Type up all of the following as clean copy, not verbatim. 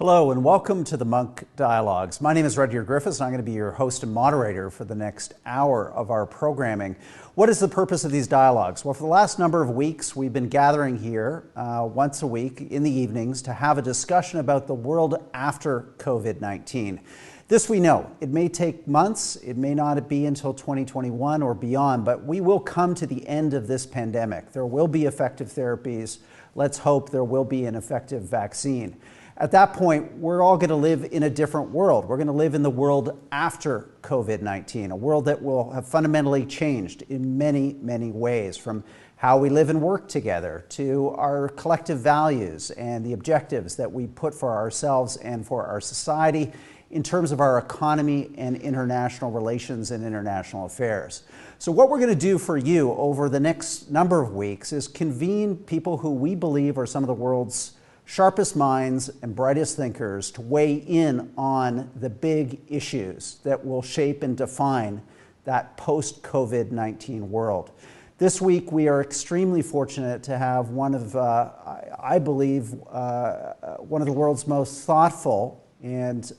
Hello and welcome to the Munk Dialogues. My name is Rudyard Griffiths and I'm going to be your host and moderator for the next hour of our programming. What is the purpose of these dialogues? Well, for the last number of weeks, we've been gathering here once a week in the evenings to have a discussion about the world after COVID-19. This we know. It may take months, it may not be until 2021 or beyond, but we will come to the end of this pandemic. There will be effective therapies. Let's hope there will be an effective vaccine. At that point, we're all going to live in a different world. We're going to live in the world after COVID-19, a world that will have fundamentally changed in many, many ways, from how we live and work together to our collective values and the objectives that we put for ourselves and for our society in terms of our economy and international relations and international affairs. So what we're going to do for you over the next number of weeks is convene people who we believe are some of the world's sharpest minds and brightest thinkers to weigh in on the big issues that will shape and define that post-COVID-19 world. This week, we are extremely fortunate to have one of, I believe, one of the world's most thoughtful and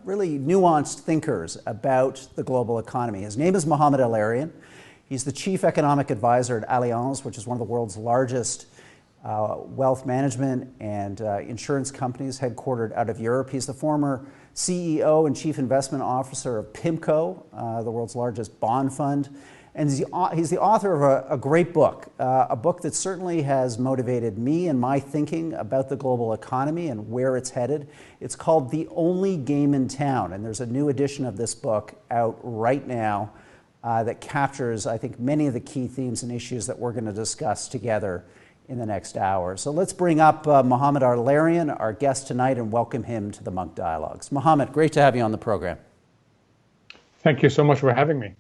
really nuanced thinkers about the global economy. His name is Mohamed El-Erian. He's the chief economic advisor at Allianz, which is one of the world's largest wealth management and insurance companies headquartered out of Europe. He's the former CEO and chief investment officer of PIMCO, the world's largest bond fund. And he's the author of a great book, a book that certainly has motivated me in my thinking about the global economy and where it's headed. It's called The Only Game in Town, and there's a new edition of this book out right now that captures, I think, many of the key themes and issues that we're going to discuss together in the next hour. So let's bring up Mohamed El-Erian, our guest tonight, and welcome him to the Munk Dialogues. Mohamed, great to have you on the program. Thank you so much for having me.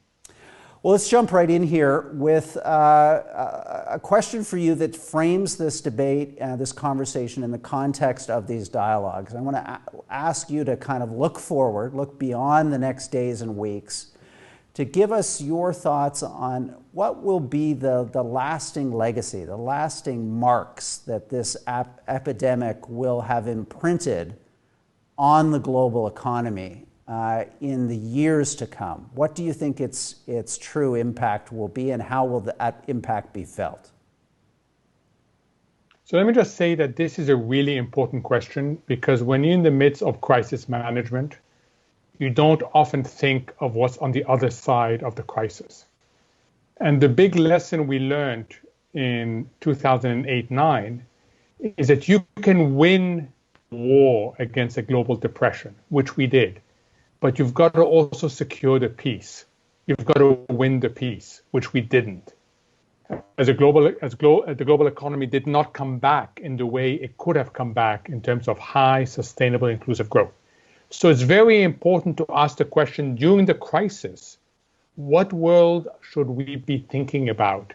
Well, let's jump right in here with a question for you that frames this debate, this conversation in the context of these dialogues. I want to ask you to kind of look forward, look beyond the next days and weeks, to give us your thoughts on what will be the lasting legacy, the lasting marks that this epidemic will have imprinted on the global economy in the years to come. What do you think its true impact will be, and how will that impact be felt? So let me just say that this is a really important question, because when you're in the midst of crisis management, you don't often think of what's on the other side of the crisis. And the big lesson we learned in 2008-9 is that you can win war against a global depression, which we did, but you've got to also secure the peace. You've got to win the peace, which we didn't. The global economy did not come back in the way it could have come back in terms of high, sustainable, inclusive growth. So it's very important to ask the question during the crisis, what world should we be thinking about?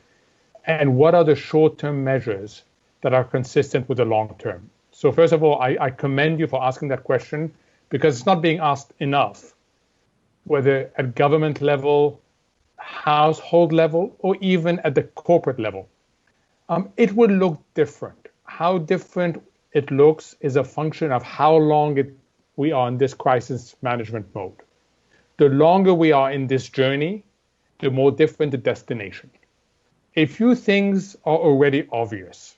And what are the short-term measures that are consistent with the long term? So first of all, I commend you for asking that question, because it's not being asked enough, whether at government level, household level, or even at the corporate level. It would look different. How different it looks is a function of how long we are in this crisis management mode. The longer we are in this journey, the more different the destination. A few things are already obvious.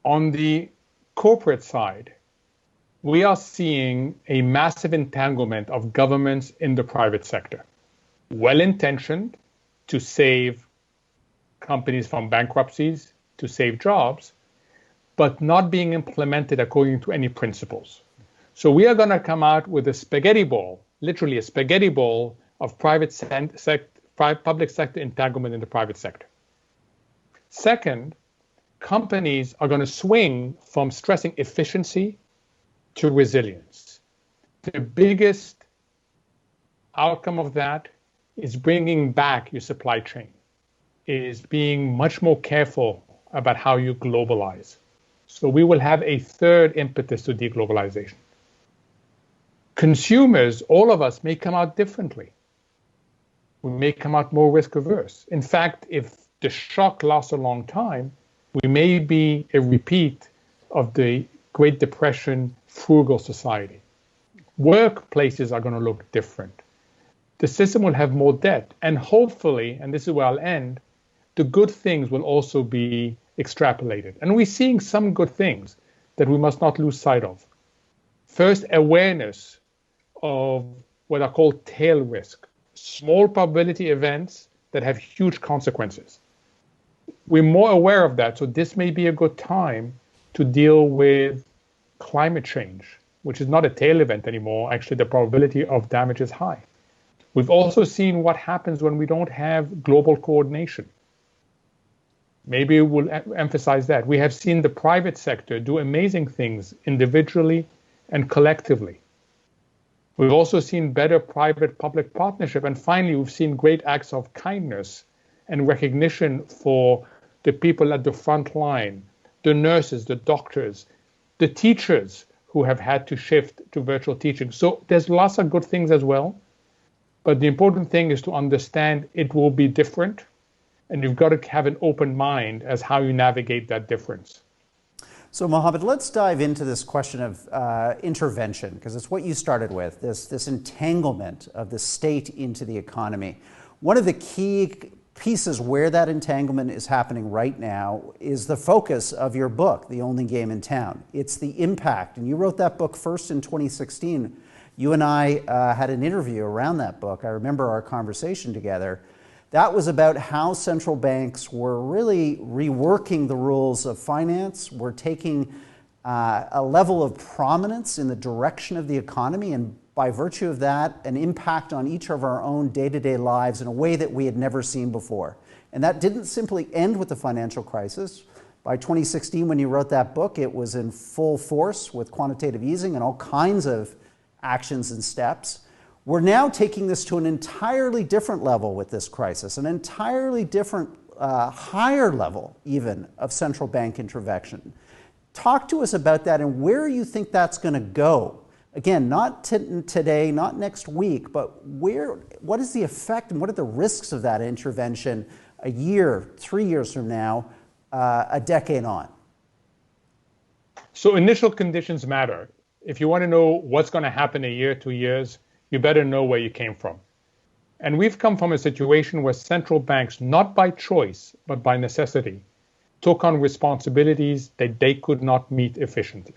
On the corporate side, we are seeing a massive entanglement of governments in the private sector. Well-intentioned to save companies from bankruptcies, to save jobs, but not being implemented according to any principles. So we are going to come out with a spaghetti ball, literally a spaghetti ball of public sector entanglement in the private sector. Second, companies are going to swing from stressing efficiency to resilience. The biggest outcome of that is bringing back your supply chain, is being much more careful about how you globalize. So we will have a third impetus to deglobalization. Consumers, all of us, may come out differently. We may come out more risk averse. In fact, if the shock lasts a long time, we may be a repeat of the Great Depression frugal society. Workplaces are going to look different. The system will have more debt, and hopefully, and this is where I'll end, the good things will also be extrapolated. And we're seeing some good things that we must not lose sight of. First, awareness of what are called tail risk, small probability events that have huge consequences. We're more aware of that, so this may be a good time to deal with climate change, which is not a tail event anymore. Actually, the probability of damage is high. We've also seen what happens when we don't have global coordination. Maybe we'll emphasize that. We have seen the private sector do amazing things individually and collectively. We've also seen better private-public partnership. And finally, we've seen great acts of kindness and recognition for the people at the front line, the nurses, the doctors, the teachers who have had to shift to virtual teaching. So there's lots of good things as well. But the important thing is to understand it will be different. And you've got to have an open mind as how you navigate that difference. So, Mohamed, let's dive into this question of intervention, because it's what you started with, this entanglement of the state into the economy. One of the key pieces where that entanglement is happening right now is the focus of your book, The Only Game in Town. It's the impact. And you wrote that book first in 2016. You and I had an interview around that book. I remember our conversation together. That was about how central banks were really reworking the rules of finance, were taking a level of prominence in the direction of the economy, and by virtue of that, an impact on each of our own day-to-day lives in a way that we had never seen before. And that didn't simply end with the financial crisis. By 2016, when you wrote that book, it was in full force with quantitative easing and all kinds of actions and steps. We're now taking this to an entirely different level with this crisis, an entirely different, higher level even of central bank intervention. Talk to us about that and where you think that's going to go. Again, not today, not next week, but what is the effect and what are the risks of that intervention a year, 3 years from now, a decade on? So initial conditions matter. If you want to know what's going to happen a year, 2 years, you better know where you came from. And we've come from a situation where central banks, not by choice, but by necessity, took on responsibilities that they could not meet efficiently.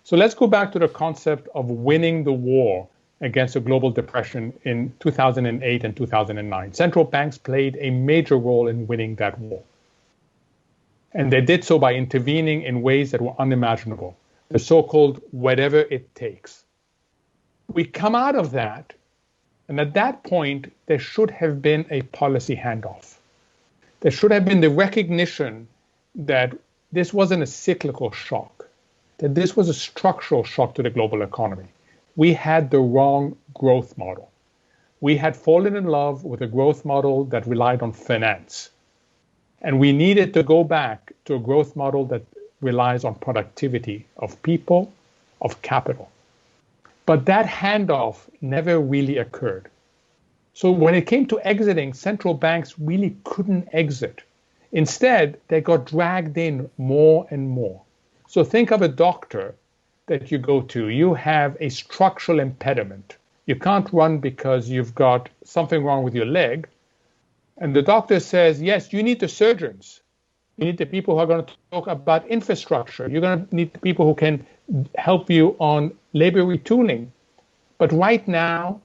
So let's go back to the concept of winning the war against a global depression in 2008 and 2009. Central banks played a major role in winning that war. And they did so by intervening in ways that were unimaginable, the so-called whatever it takes. We come out of that, and at that point, there should have been a policy handoff. There should have been the recognition that this wasn't a cyclical shock, that this was a structural shock to the global economy. We had the wrong growth model. We had fallen in love with a growth model that relied on finance. And we needed to go back to a growth model that relies on productivity of people, of capital. But that handoff never really occurred. So when it came to exiting, central banks really couldn't exit. Instead, they got dragged in more and more. So think of a doctor that you go to. You have a structural impediment. You can't run because you've got something wrong with your leg. And the doctor says, yes, you need the surgeons. You need the people who are going to talk about infrastructure. You're going to need the people who can help you on labor retooling. But right now,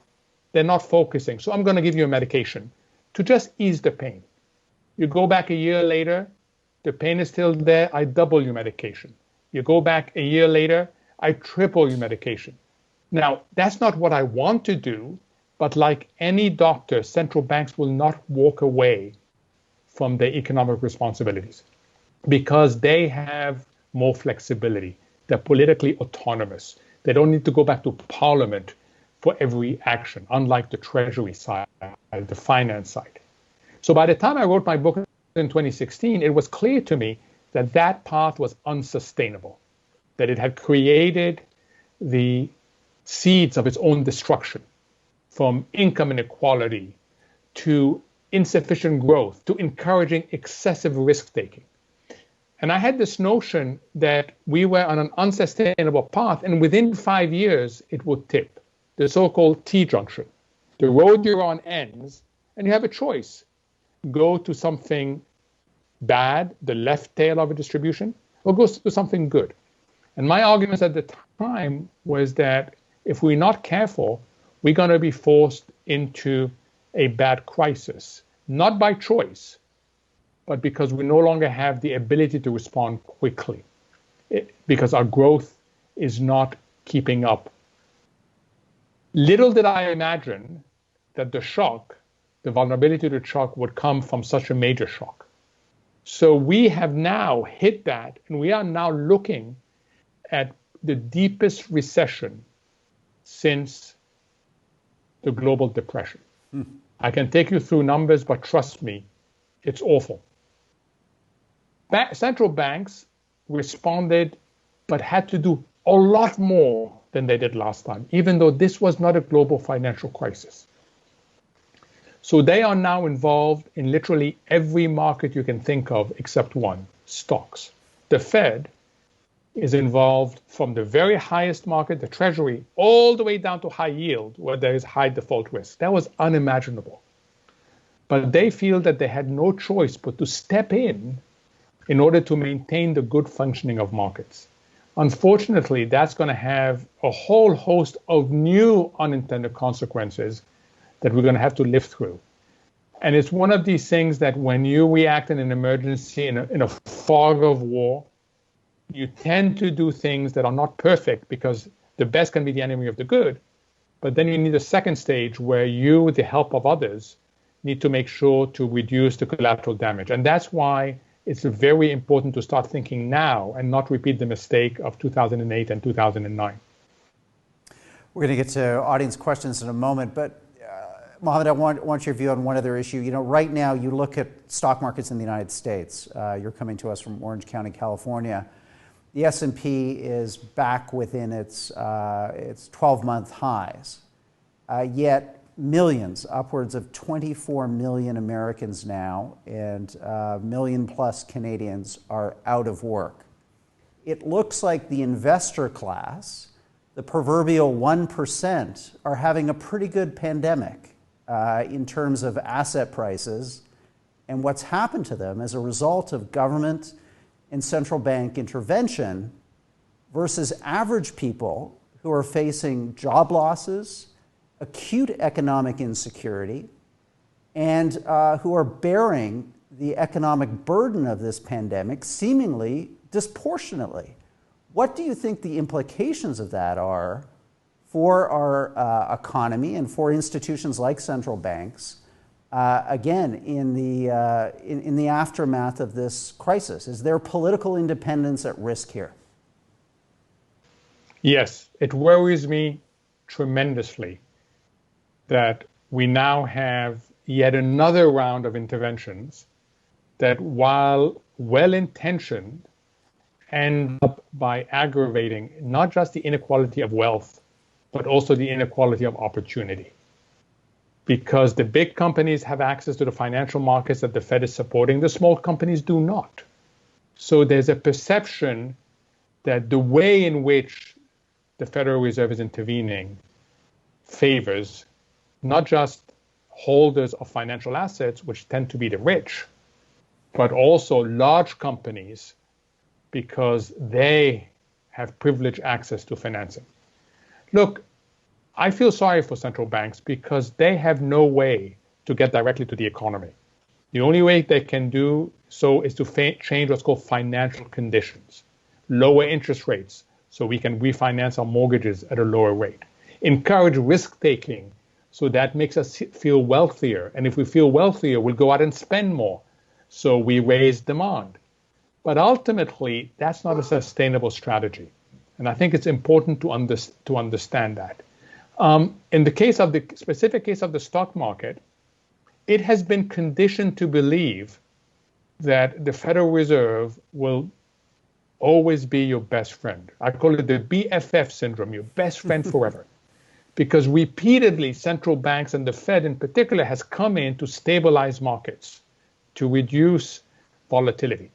they're not focusing. So I'm going to give you a medication to just ease the pain. You go back a year later, the pain is still there, I double your medication. You go back a year later, I triple your medication. Now, that's not what I want to do, but like any doctor, central banks will not walk away from their economic responsibilities because they have more flexibility. They're politically autonomous. They don't need to go back to parliament for every action, unlike the treasury side, the finance side. So by the time I wrote my book in 2016, it was clear to me that that path was unsustainable, that it had created the seeds of its own destruction, from income inequality to insufficient growth to encouraging excessive risk-taking. And I had this notion that we were on an unsustainable path, and within 5 years, it would tip, the so-called T-junction. The road you're on ends, and you have a choice. Go to something bad, the left tail of a distribution, or go to something good. And my argument at the time was that if we're not careful, we're going to be forced into a bad crisis, not by choice, but because we no longer have the ability to respond quickly, because our growth is not keeping up. Little did I imagine that the shock, the vulnerability to the shock, would come from such a major shock. So we have now hit that, and we are now looking at the deepest recession since the global depression. I can take you through numbers, but trust me, it's awful. Central banks responded, but had to do a lot more than they did last time, even though this was not a global financial crisis. So they are now involved in literally every market you can think of except one, stocks. The Fed is involved from the very highest market, the Treasury, all the way down to high yield, where there is high default risk. That was unimaginable. But they feel that they had no choice but to step in order to maintain the good functioning of markets. Unfortunately, that's going to have a whole host of new unintended consequences that we're going to have to live through. And it's one of these things that when you react in an emergency, in a fog of war, you tend to do things that are not perfect because the best can be the enemy of the good. But then you need a second stage where you, with the help of others, need to make sure to reduce the collateral damage. And that's why it's very important to start thinking now and not repeat the mistake of 2008 and 2009. We're going to get to audience questions in a moment, but Mohamed, I want your view on one other issue. You know, right now you look at stock markets in the United States. You're coming to us from Orange County, California. The S&P is back within its 12-month highs, yet millions, upwards of 24 million Americans now, and million plus Canadians are out of work. It looks like the investor class, the proverbial 1%, are having a pretty good pandemic in terms of asset prices and what's happened to them as a result of government and central bank intervention versus average people who are facing job losses, acute economic insecurity, and who are bearing the economic burden of this pandemic seemingly disproportionately. What do you think the implications of that are for our economy and for institutions like central banks, again, in the aftermath of this crisis? Is there political independence at risk here? Yes, it worries me tremendously that we now have yet another round of interventions that, while well-intentioned, end up by aggravating not just the inequality of wealth, but also the inequality of opportunity. Because the big companies have access to the financial markets that the Fed is supporting, the small companies do not. So there's a perception that the way in which the Federal Reserve is intervening favors not just holders of financial assets, which tend to be the rich, but also large companies, because they have privileged access to financing. Look, I feel sorry for central banks because they have no way to get directly to the economy. The only way they can do so is to change what's called financial conditions, lower interest rates so we can refinance our mortgages at a lower rate, encourage risk-taking so that makes us feel wealthier. And if we feel wealthier, we'll go out and spend more. So we raise demand. But ultimately, that's not a sustainable strategy. And I think it's important to understand that. In the case of the specific case of the stock market, it has been conditioned to believe that the Federal Reserve will always be your best friend. I call it the BFF syndrome, your best friend forever. Because repeatedly, central banks and the Fed in particular has come in to stabilize markets, to reduce volatility.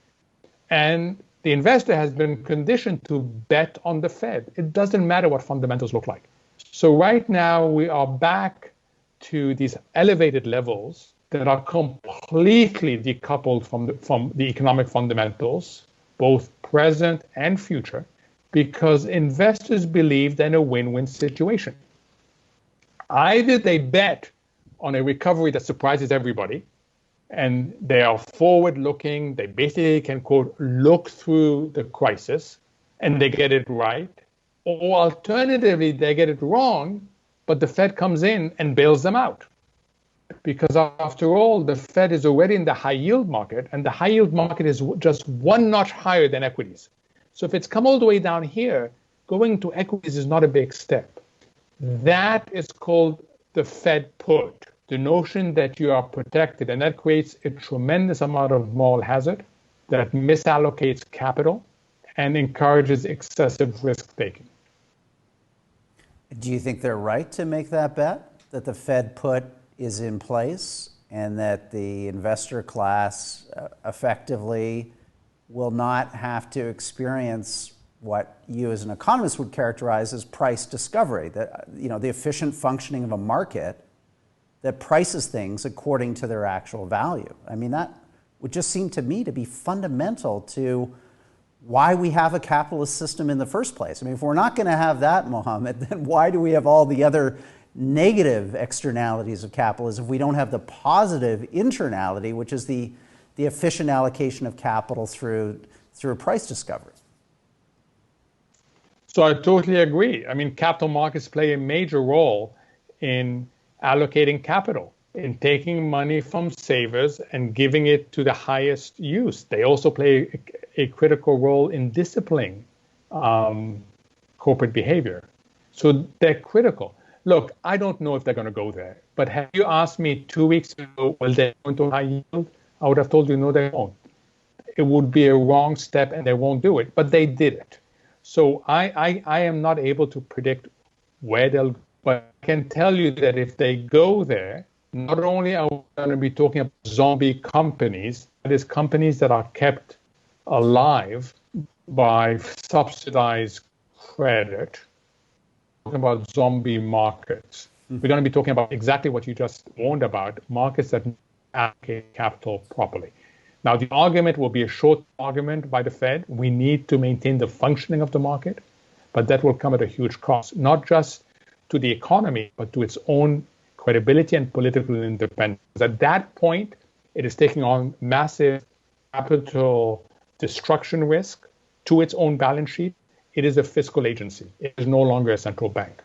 And the investor has been conditioned to bet on the Fed. It doesn't matter what fundamentals look like. So right now we are back to these elevated levels that are completely decoupled from the economic fundamentals, both present and future, because investors believe they're in a win-win situation. Either they bet on a recovery that surprises everybody, and they are forward-looking, they basically can, quote, look through the crisis, and they get it right, or alternatively, they get it wrong, but the Fed comes in and bails them out. Because after all, the Fed is already in the high-yield market, and the high-yield market is just one notch higher than equities. So if it's come all the way down here, going to equities is not a big step. That is called the Fed put, the notion that you are protected, and that creates a tremendous amount of moral hazard that misallocates capital and encourages excessive risk-taking. Do you think they're right to make that bet, that the Fed put is in place and that the investor class effectively will not have to experience what you as an economist would characterize as price discovery, that, you know, the efficient functioning of a market that prices things according to their actual value? I mean, that would just seem to me to be fundamental to why we have a capitalist system in the first place. I mean, if we're not going to have that, Mohamed, then why do we have all the other negative externalities of capitalism if we don't have the positive internality, which is the efficient allocation of capital through price discovery? So I totally agree. I mean, capital markets play a major role in allocating capital, in taking money from savers and giving it to the highest use. They also play a critical role in disciplining corporate behavior. So they're critical. Look, I don't know if they're going to go there, but had you asked me 2 weeks ago, will they go into high yield? I would have told you, no, they won't. It would be a wrong step and they won't do it, but they did it. So I am not able to predict where they'll go, but I can tell you that if they go there, not only are we going to be talking about zombie companies, that is companies that are kept alive by subsidized credit, we're talking about zombie markets. We're going to be talking about exactly what you just warned about, markets that allocate capital properly. Now, the argument will be a short argument by the Fed. We need to maintain the functioning of the market, but that will come at a huge cost, not just to the economy, but to its own credibility and political independence. At that point, it is taking on massive capital destruction risk to its own balance sheet. It is a fiscal agency. It is no longer a central bank.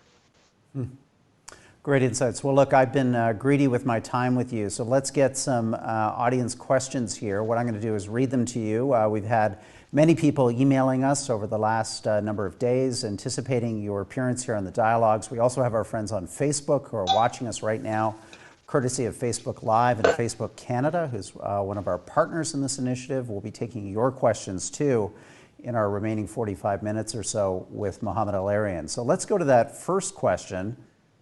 Great insights. Well, look, I've been greedy with my time with you, so let's get some audience questions here. What I'm going to do is read them to you. We've had many people emailing us over the last number of days, anticipating your appearance here on the Dialogues. We also have our friends on Facebook who are watching us right now, courtesy of Facebook Live and Facebook Canada, who's one of our partners in this initiative. We'll be taking your questions, too, in our remaining 45 minutes or so with Mohamed El-Erian. So let's go to that first question.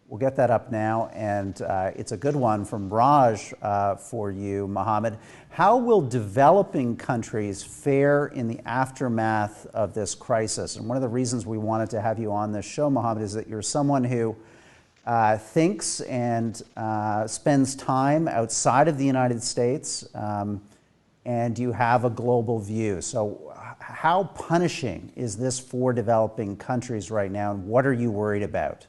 We'll get that up now, and it's a good one from Raj for you, Mohamed. How will developing countries fare in the aftermath of this crisis? And one of the reasons we wanted to have you on this show, Mohamed, is that you're someone who thinks and spends time outside of the United States, and you have a global view. So how punishing is this for developing countries right now, and what are you worried about?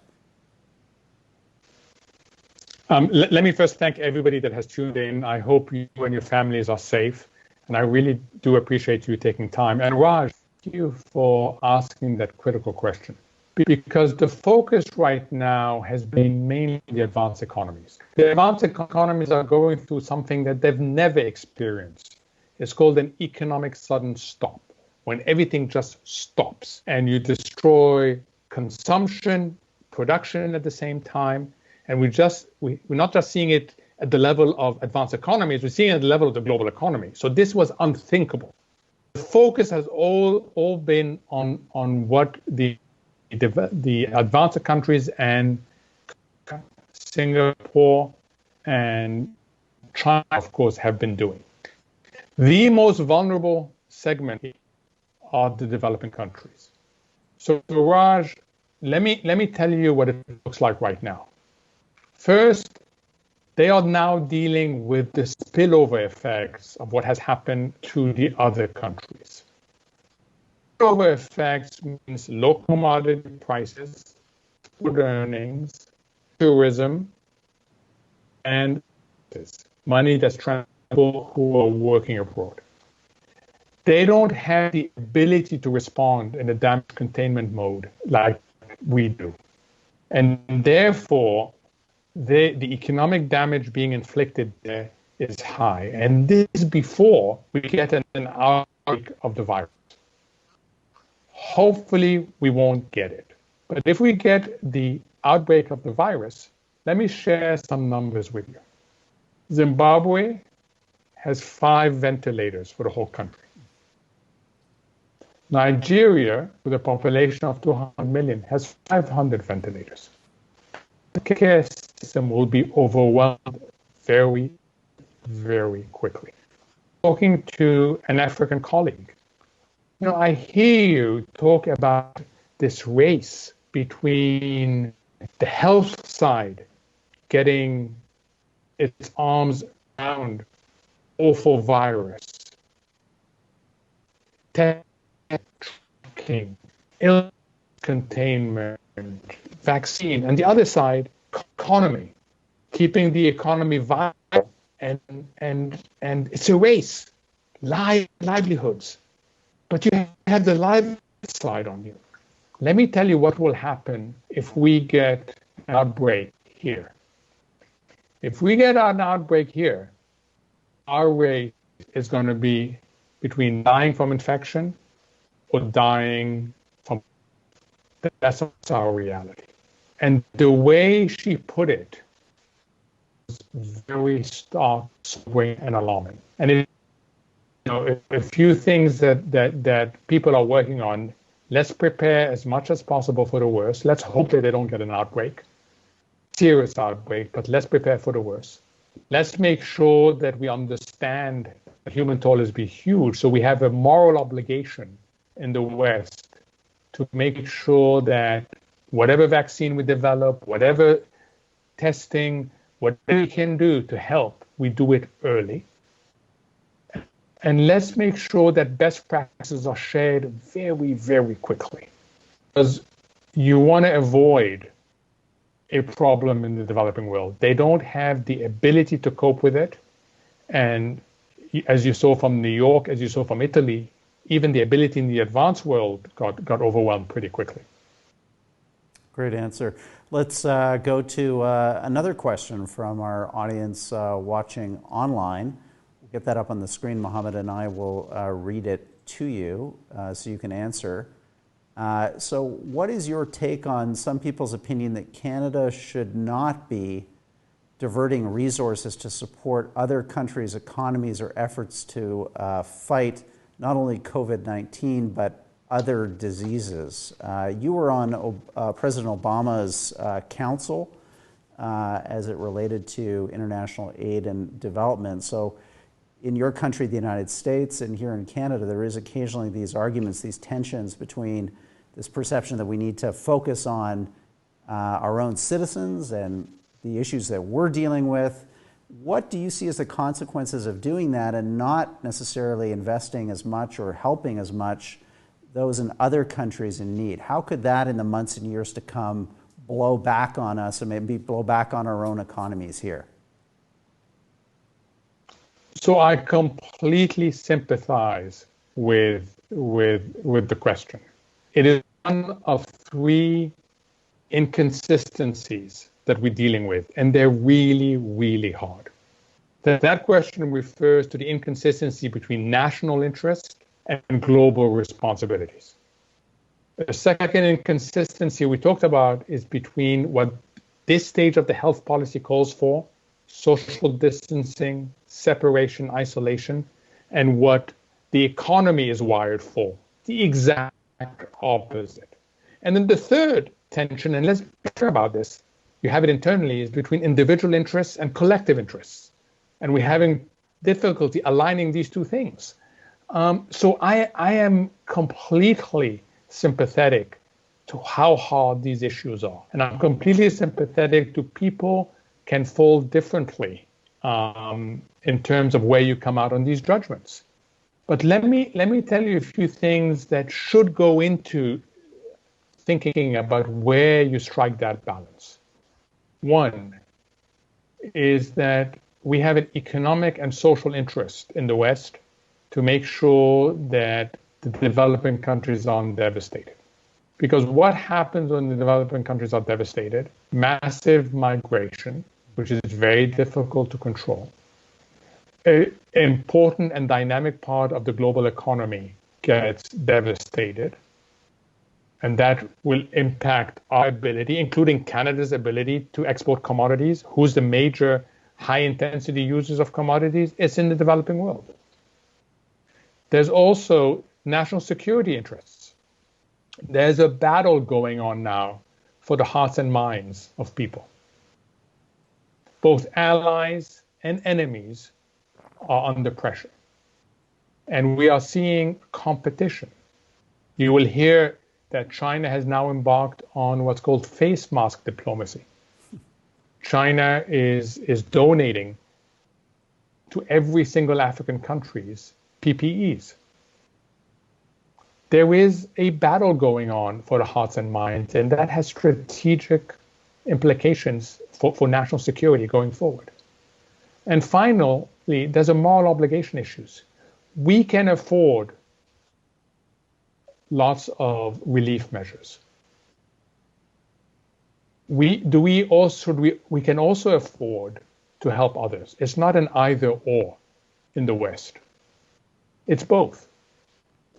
Let me first thank everybody that has tuned in. I hope you and your families are safe, and I really do appreciate you taking time. And Raj, thank you for asking that critical question, because the focus right now has been mainly the advanced economies. The advanced economies are going through something that they've never experienced. It's called an economic sudden stop, when everything just stops and you destroy consumption, production at the same time. And we're not just seeing it at the level of advanced economies, we're seeing it at the level of the global economy. So this was unthinkable. The focus has all been on what the advanced countries and Singapore and China, of course, have been doing. The most vulnerable segment are the developing countries. So Raj, let me tell you what it looks like right now. First, they are now dealing with the spillover effects of what has happened to the other countries. Spillover effects means low commodity prices, food earnings, tourism, and money that's transferable who are working abroad. They don't have the ability to respond in a damage containment mode like we do. And therefore, the economic damage being inflicted there is high. And this is before we get an outbreak of the virus. Hopefully, we won't get it. But if we get the outbreak of the virus, let me share some numbers with you. Zimbabwe has 5 ventilators for the whole country. Nigeria, with a population of 200 million, has 500 ventilators. The care system will be overwhelmed very, very quickly. Talking to an African colleague, I hear you talk about this race between the health side getting its arms around awful virus, tracking, illness containment, vaccine, and the other side, economy, keeping the economy viable, and it's a race, livelihoods. But you have the live side on you. Let me tell you what will happen if we get an outbreak here. If we get an outbreak here, our rate is going to be between dying from infection or dying from. That's our reality. And the way she put it was very stark, sobering, and alarming. And a few things that people are working on. Let's prepare as much as possible for the worst. Let's hope that they don't get an outbreak, serious outbreak, but let's prepare for the worst. Let's make sure that we understand that human toll is huge. So we have a moral obligation in the West to make sure that whatever vaccine we develop, whatever testing, whatever we can do to help, we do it early. And let's make sure that best practices are shared very, very quickly. Because you want to avoid a problem in the developing world. They don't have the ability to cope with it. And as you saw from New York, as you saw from Italy, even the ability in the advanced world got overwhelmed pretty quickly. Great answer. Let's go to another question from our audience watching online. Get that up on the screen. Mohamed and I will read it to you so you can answer. So what is your take on some people's opinion that Canada should not be diverting resources to support other countries' economies or efforts to fight not only COVID-19, but other diseases? You were on President Obama's council as it related to international aid and development. So in your country, the United States, and here in Canada, there is occasionally these arguments, these tensions between this perception that we need to focus on our own citizens and the issues that we're dealing with. What do you see as the consequences of doing that and not necessarily investing as much or helping as much those in other countries in need? How could that in the months and years to come blow back on us and maybe blow back on our own economies here? So I completely sympathize with the question. It is one of 3 inconsistencies that we're dealing with, and they're really, really hard. That question refers to the inconsistency between national interest and global responsibilities. The second inconsistency we talked about is between what this stage of the health policy calls for, social distancing, separation, isolation, and what the economy is wired for, the exact opposite. And then the third tension, and let's be clear about this, you have it internally, is between individual interests and collective interests. And we're having difficulty aligning these two things. So I am completely sympathetic to how hard these issues are. And I'm completely sympathetic to people can fall differently in terms of where you come out on these judgments. But let me tell you a few things that should go into thinking about where you strike that balance. One is that we have an economic and social interest in the West to make sure that the developing countries aren't devastated. Because what happens when the developing countries are devastated? Massive migration, which is very difficult to control. An important and dynamic part of the global economy gets devastated. And that will impact our ability, including Canada's ability to export commodities. Who's the major high-intensity users of commodities? It's in the developing world. There's also national security interests. There's a battle going on now for the hearts and minds of people. Both allies and enemies are under pressure. And we are seeing competition. You will hear that China has now embarked on what's called face mask diplomacy. China is donating to every single African country's PPEs. There is a battle going on for the hearts and minds, and that has strategic implications for national security going forward. And finally, there's a moral obligation issues. We can afford lots of relief measures. We can also afford to help others. It's not an either or in the West. It's both.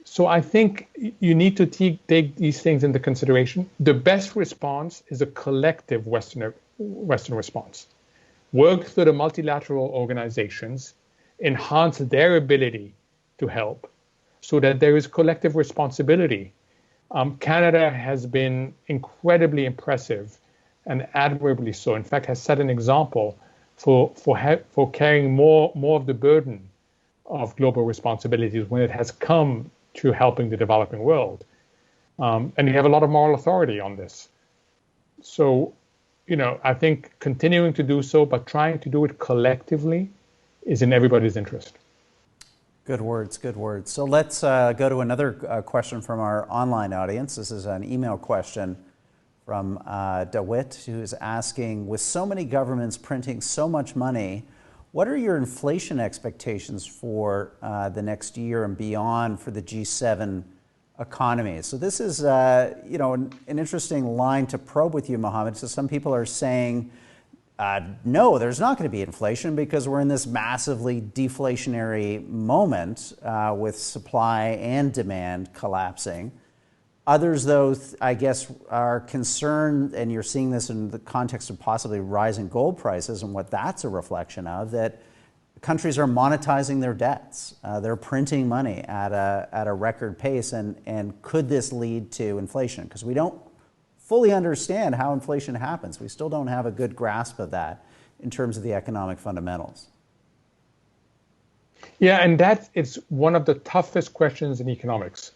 So I think you need to take these things into consideration. The best response is a collective Western response. Work through the multilateral organizations, enhance their ability to help, so that there is collective responsibility. Canada has been incredibly impressive and admirably so. In fact, has set an example for carrying more of the burden of global responsibilities when it has come to helping the developing world. And you have a lot of moral authority on this. So, I think continuing to do so, but trying to do it collectively is in everybody's interest. Good words, good words. So let's go to another question from our online audience. This is an email question from DeWitt, who's asking, with so many governments printing so much money, what are your inflation expectations for the next year and beyond for the G7 economy? So this is an interesting line to probe with you, Mohamed. So some people are saying, no, there's not going to be inflation because we're in this massively deflationary moment with supply and demand collapsing. Others, though, I guess, are concerned, and you're seeing this in the context of possibly rising gold prices and what that's a reflection of, that countries are monetizing their debts. They're printing money at a record pace, and could this lead to inflation? Because we don't fully understand how inflation happens. We still don't have a good grasp of that in terms of the economic fundamentals. Yeah, and it's one of the toughest questions in economics.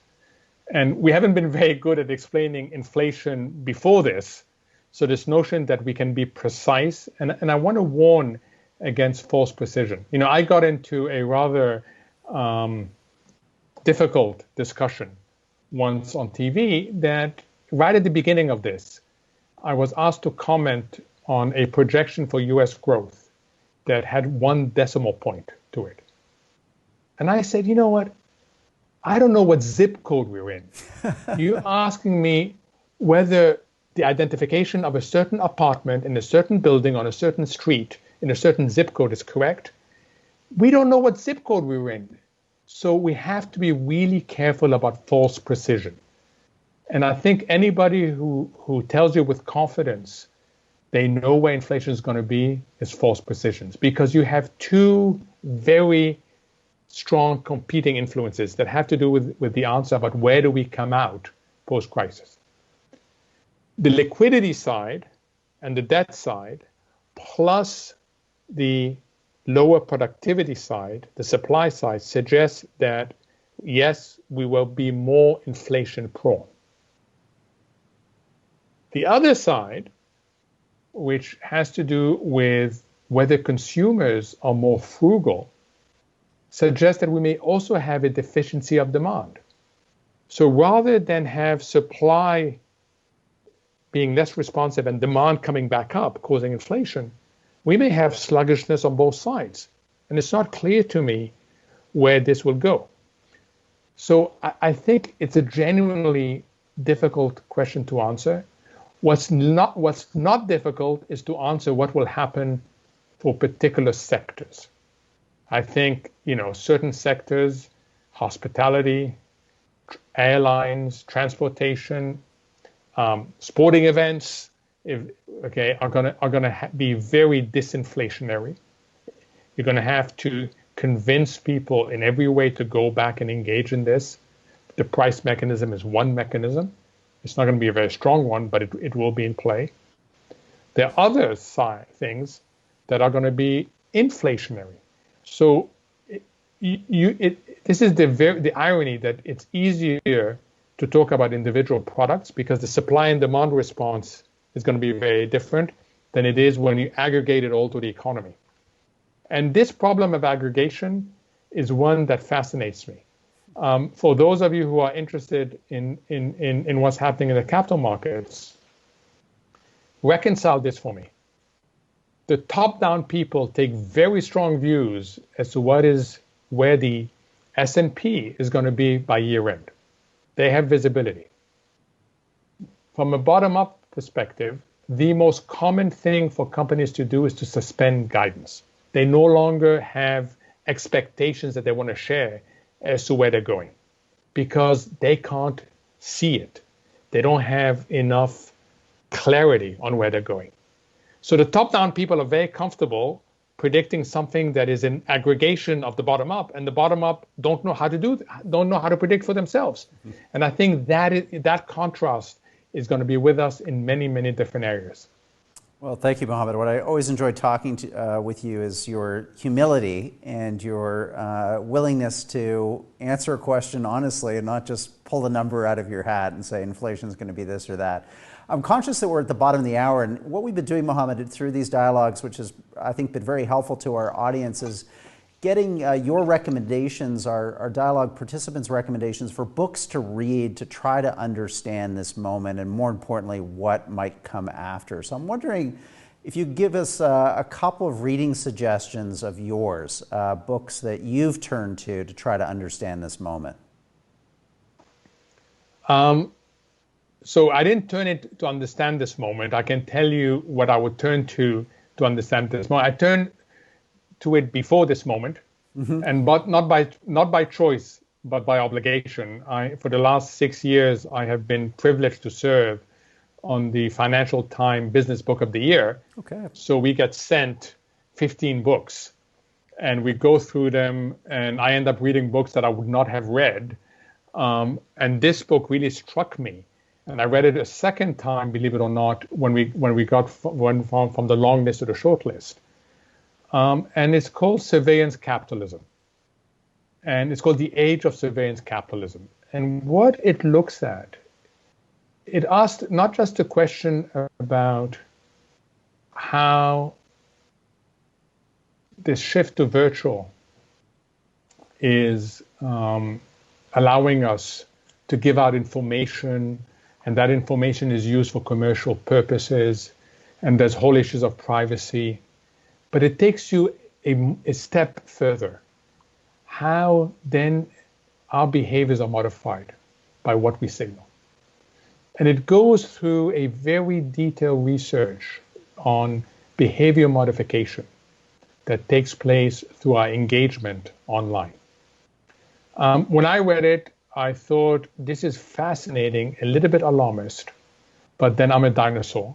And we haven't been very good at explaining inflation before this. So this notion that we can be precise, and I want to warn against false precision. I got into a rather difficult discussion once on TV that right at the beginning of this, I was asked to comment on a projection for US growth that had 1 decimal point to it. And I said, you know what? I don't know what zip code we're in. You're asking me whether the identification of a certain apartment in a certain building on a certain street in a certain zip code is correct. We don't know what zip code we're in. So we have to be really careful about false precision. And I think anybody who tells you with confidence they know where inflation is going to be is false precisions, because you have two very strong competing influences that have to do with the answer about where do we come out post-crisis. The liquidity side and the debt side, plus the lower productivity side, the supply side, suggests that yes, we will be more inflation prone. The other side, which has to do with whether consumers are more frugal, suggests that we may also have a deficiency of demand. So rather than have supply being less responsive and demand coming back up, causing inflation, we may have sluggishness on both sides. And it's not clear to me where this will go. So I think it's a genuinely difficult question to answer. What's not difficult is to answer what will happen for particular sectors. I think, certain sectors, hospitality, airlines, transportation, sporting events, are gonna be very disinflationary. You're gonna have to convince people in every way to go back and engage in this. The price mechanism is one mechanism. It's not going to be a very strong one, but it will be in play. There are other things that are going to be inflationary. So this is the irony that it's easier to talk about individual products because the supply and demand response is going to be very different than it is when you aggregate it all to the economy. And this problem of aggregation is one that fascinates me. For those of you who are interested in what's happening in the capital markets, reconcile this for me. The top-down people take very strong views as to where the S&P is going to be by year end. They have visibility. From a bottom-up perspective, the most common thing for companies to do is to suspend guidance. They no longer have expectations that they want to share as to where they're going because they can't see it. They don't have enough clarity on where they're going. So the top-down people are very comfortable predicting something that is an aggregation of the bottom-up, and the bottom-up don't know how to predict for themselves. Mm-hmm. And I think that contrast is going to be with us in many, many different areas. Well, thank you, Mohamed. What I always enjoy talking with you is your humility and your willingness to answer a question honestly and not just pull a number out of your hat and say inflation is going to be this or that. I'm conscious that we're at the bottom of the hour, and what we've been doing, Mohamed, through these dialogues, which has, I think, been very helpful to our audience, is getting your recommendations, our dialogue participants' recommendations for books to read to try to understand this moment and, more importantly, what might come after. So I'm wondering if you give us a couple of reading suggestions of yours, books that you've turned to try to understand this moment. So I didn't turn it to understand this moment. I can tell you what I would turn to understand this moment. I turned to it before this moment, mm-hmm. and but not by choice, but by obligation. For the last 6 years, I have been privileged to serve on the Financial Times Business Book of the Year. Okay. So we get sent 15 books, and we go through them, and I end up reading books that I would not have read. And this book really struck me. And I read it a second time, believe it or not, when we got from the long list to the short list. And it's called Surveillance Capitalism. And it's called The Age of Surveillance Capitalism. And what it looks at, it asked not just a question about how this shift to virtual is allowing us to give out information, and that information is used for commercial purposes, and there's whole issues of privacy. But it takes you a step further. How then our behaviors are modified by what we signal. And it goes through a very detailed research on behavior modification that takes place through our engagement online. When I read it, I thought, this is fascinating, a little bit alarmist, but then I'm a dinosaur.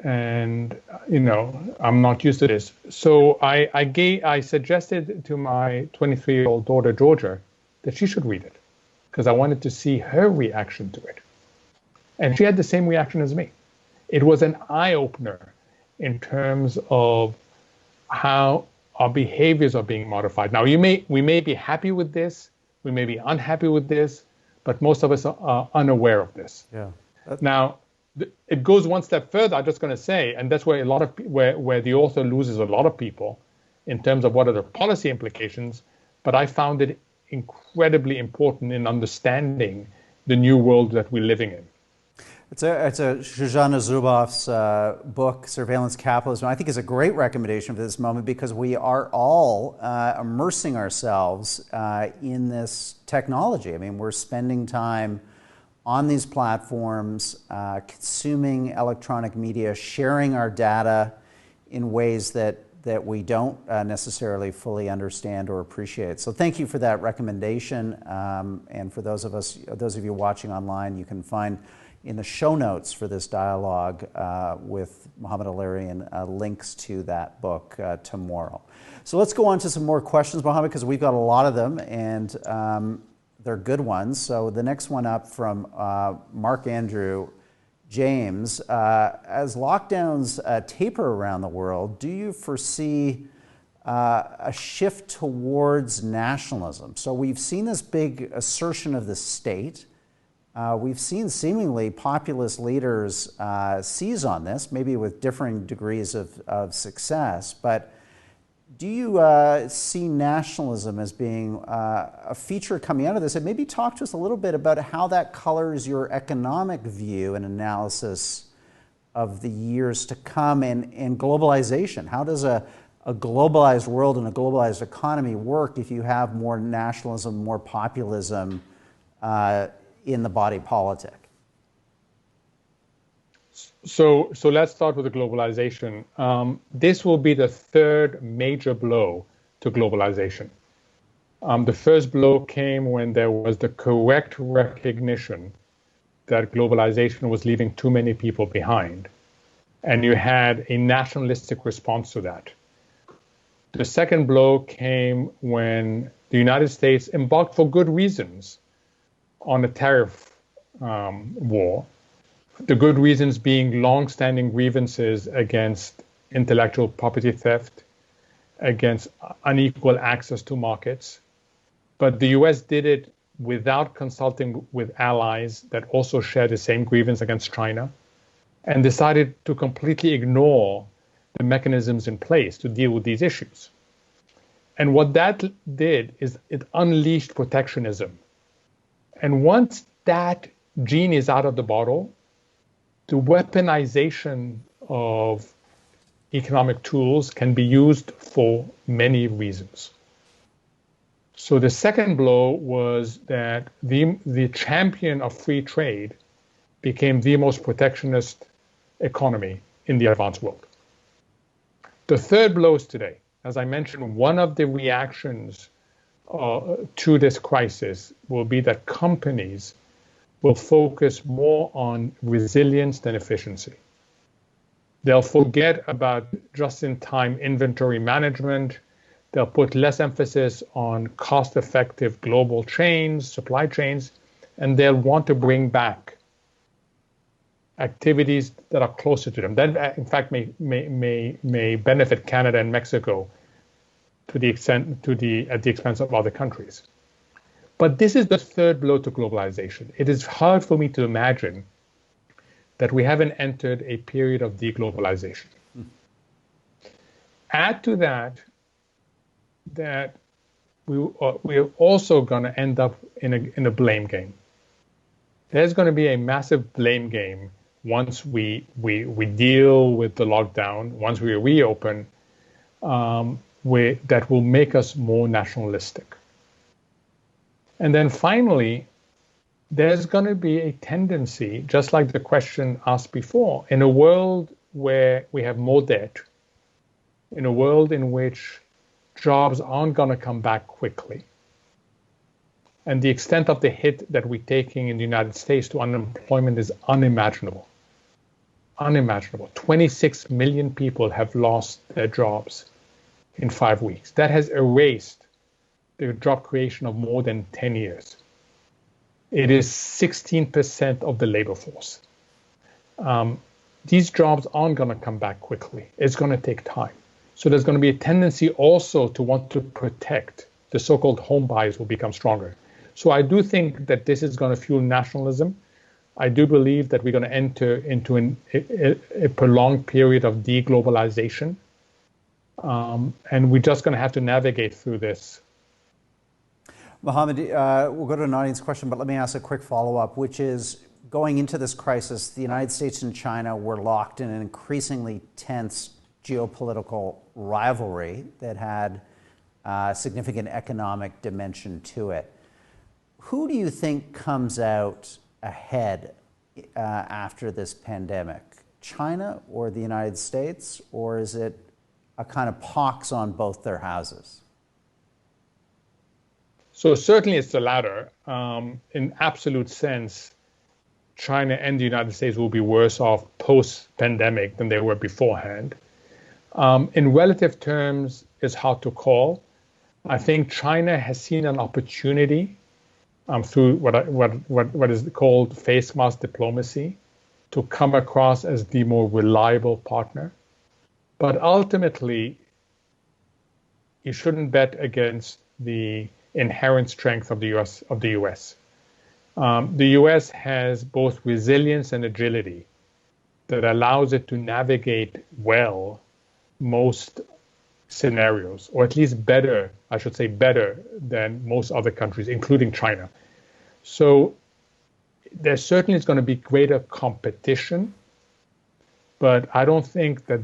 And, I'm not used to this. So I suggested to my 23-year-old daughter, Georgia, that she should read it because I wanted to see her reaction to it. And she had the same reaction as me. It was an eye-opener in terms of how our behaviors are being modified. Now, we may be happy with this. We may be unhappy with this, but most of us are unaware of this. Yeah. Now, it goes one step further. I'm just going to say, and that's where where the author loses a lot of people in terms of what are the policy implications. But I found it incredibly important in understanding the new world that we're living in. It's a Shoshana Zuboff's book, Surveillance Capitalism. I think is a great recommendation for this moment because we are all immersing ourselves in this technology. I mean, we're spending time on these platforms, consuming electronic media, sharing our data in ways that we don't necessarily fully understand or appreciate. So thank you for that recommendation. And for those of you watching online, you can find in the show notes for this dialogue with Mohamed El-Erian links to that book tomorrow. So let's go on to some more questions, Mohamed, because we've got a lot of them, and they're good ones. So the next one up from Mark Andrew James. As lockdowns taper around the world, do you foresee a shift towards nationalism? So we've seen this big assertion of the state. We've seen seemingly populist leaders seize on this, maybe with differing degrees of success. But do you see nationalism as being a feature coming out of this? And maybe talk to us a little bit about how that colors your economic view and analysis of the years to come and globalization. How does a globalized world and a globalized economy work if you have more nationalism, more populism in the body politic? So let's start with the globalization. This will be the third major blow to globalization. The first blow came when there was the correct recognition that globalization was leaving too many people behind. And you had a nationalistic response to that. The second blow came when the United States embarked for good reasons on a tariff war. The good reasons being long-standing grievances against intellectual property theft, against unequal access to markets. But the US did it without consulting with allies that also share the same grievance against China, and decided to completely ignore the mechanisms in place to deal with these issues. And what that did is it unleashed protectionism. And once that genie is out of the bottle, the weaponization of economic tools can be used for many reasons. So the second blow was that the champion of free trade became the most protectionist economy in the advanced world. The third blow is today. As I mentioned, one of the reactions to this crisis will be that companies will focus more on resilience than efficiency. They'll forget about just-in-time inventory management. They'll put less emphasis on cost-effective global chains, supply chains, and they'll want to bring back activities that are closer to them. That, in fact, may benefit Canada and Mexico at the expense of other countries. But this is the third blow to globalization. It is hard for me to imagine that we haven't entered a period of deglobalization. Add to that we're also going to end up in a blame game. There's going to be a massive blame game once we deal with the lockdown, once we reopen, that will make us more nationalistic. And then finally, there's going to be a tendency, just like the question asked before, in a world where we have more debt, in a world in which jobs aren't going to come back quickly, and the extent of the hit that we're taking in the United States to unemployment is unimaginable. Unimaginable. 26 million people have lost their jobs in 5 weeks. That has erased the job creation of more than 10 years. It is 16% of the labor force. These jobs aren't going to come back quickly. It's going to take time. So there's going to be a tendency also to want to protect. The so-called home buyers will become stronger. So I do think that this is going to fuel nationalism. I do believe that we're going to enter into a prolonged period of deglobalization. And we're just going to have to navigate through this. Mohamed, we'll go to an audience question, but let me ask a quick follow-up, which is, going into this crisis, the United States and China were locked in an increasingly tense geopolitical rivalry that had a significant economic dimension to it. Who do you think comes out ahead after this pandemic? China or the United States, or is it a kind of pox on both their houses? So certainly it's the latter. In absolute sense, China and the United States will be worse off post-pandemic than they were beforehand. In relative terms, it's hard to call. I think China has seen an opportunity through what is called face mask diplomacy to come across as the more reliable partner. But ultimately, you shouldn't bet against the inherent strength of the U.S. The U.S. has both resilience and agility that allows it to navigate well most scenarios, or at least better, I should say better than most other countries, including China. So there certainly is going to be greater competition, but I don't think that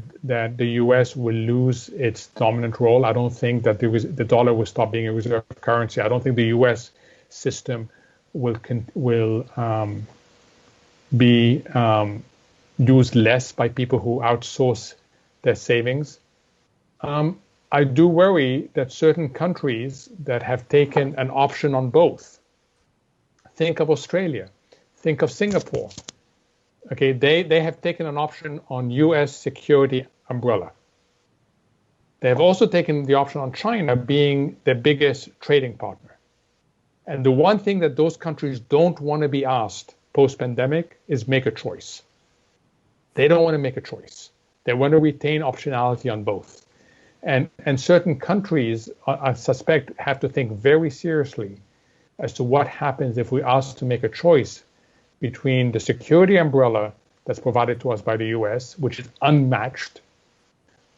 the U.S. will lose its dominant role. I don't think that the dollar will stop being a reserve currency. I don't think the U.S. system will be used less by people who outsource their savings. I do worry that certain countries that have taken an option on both, think of Australia, think of Singapore. Okay, they have taken an option on U.S. security umbrella. They have also taken the option on China being their biggest trading partner. And the one thing that those countries don't want to be asked post-pandemic is make a choice. They don't want to make a choice. They want to retain optionality on both. And certain countries, I suspect, have to think very seriously as to what happens if we ask to make a choice between the security umbrella that's provided to us by the US, which is unmatched,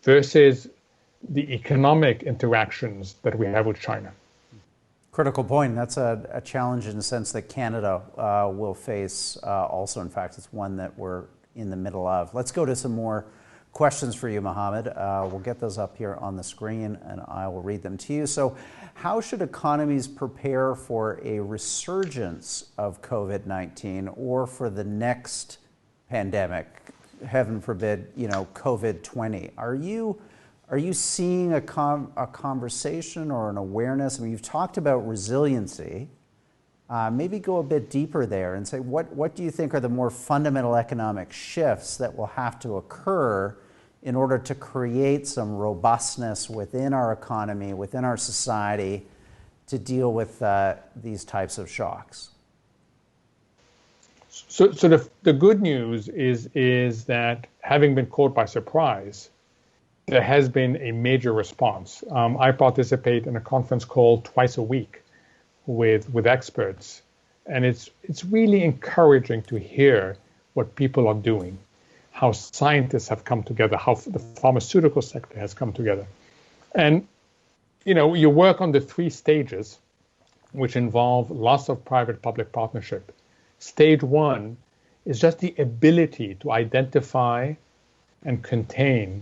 versus the economic interactions that we have with China. Critical point. That's a challenge in the sense that Canada will face also. In fact, it's one that we're in the middle of. Let's go to some more questions for you, Mohamed. We'll get those up here on the screen and I will read them to you. So, how should economies prepare for a resurgence of COVID-19 or for the next pandemic, heaven forbid, COVID-20? Are you seeing a conversation or an awareness? I mean, you've talked about resiliency. Maybe go a bit deeper there and say, what do you think are the more fundamental economic shifts that will have to occur in order to create some robustness within our economy, within our society, to deal with these types of shocks? So the good news is that having been caught by surprise, there has been a major response. I participate in a conference called Twice a Week with experts, and it's really encouraging to hear what people are doing, how scientists have come together, how the pharmaceutical sector has come together. And you work on the 3 stages, which involve lots of private-public partnership. Stage 1 is just the ability to identify and contain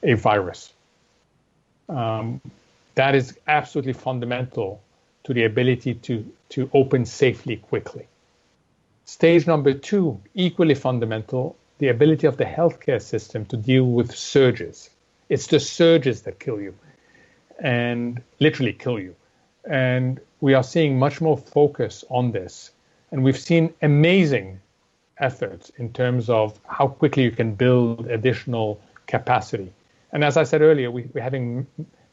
a virus. That is absolutely fundamental to the ability to open safely quickly. Stage number 2, equally fundamental, the ability of the healthcare system to deal with surges. It's the surges that kill you, and literally kill you. And we are seeing much more focus on this. And we've seen amazing efforts in terms of how quickly you can build additional capacity. And as I said earlier, we're having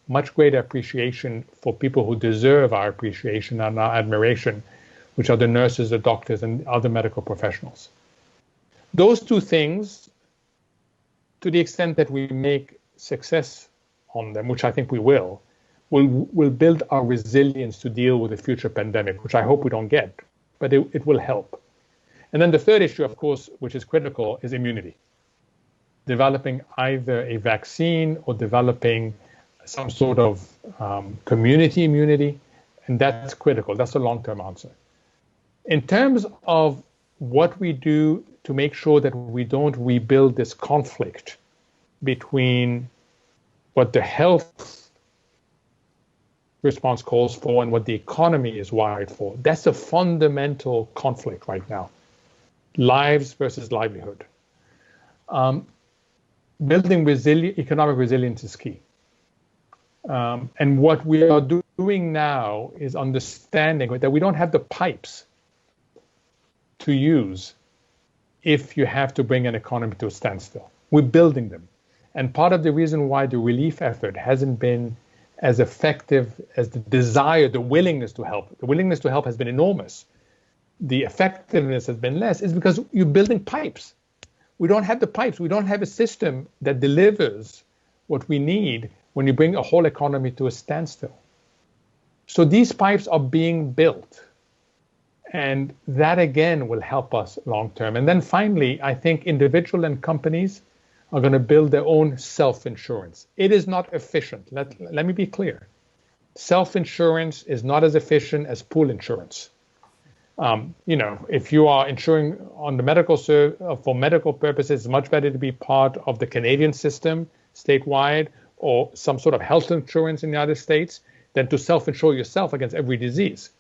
much greater appreciation for people who deserve our appreciation and our admiration, which are the nurses, the doctors, and other medical professionals. Those 2 things, to the extent that we make success on them, which I think we will will build our resilience to deal with a future pandemic, which I hope we don't get, but it will help. And then the third issue, of course, which is critical, is immunity. Developing either a vaccine or developing some sort of community immunity, and that's critical. That's the long-term answer. In terms of what we do to make sure that we don't rebuild this conflict between what the health response calls for and what the economy is wired for, that's a fundamental conflict right now. Lives versus livelihood. Building economic resilience is key. And what we are doing now is understanding that we don't have the pipes to use if you have to bring an economy to a standstill. We're building them. And part of the reason why the relief effort hasn't been as effective as the desire, the willingness to help. The willingness to help has been enormous. The effectiveness has been less, is because you're building pipes. We don't have the pipes. We don't have a system that delivers what we need when you bring a whole economy to a standstill. So these pipes are being built. And that, again, will help us long term. And then finally, I think individuals and companies are going to build their own self-insurance. It is not efficient. Let me be clear. Self-insurance is not as efficient as pool insurance. If you are insuring on the for medical purposes, it's much better to be part of the Canadian system statewide or some sort of health insurance in the United States than to self-insure yourself against every disease.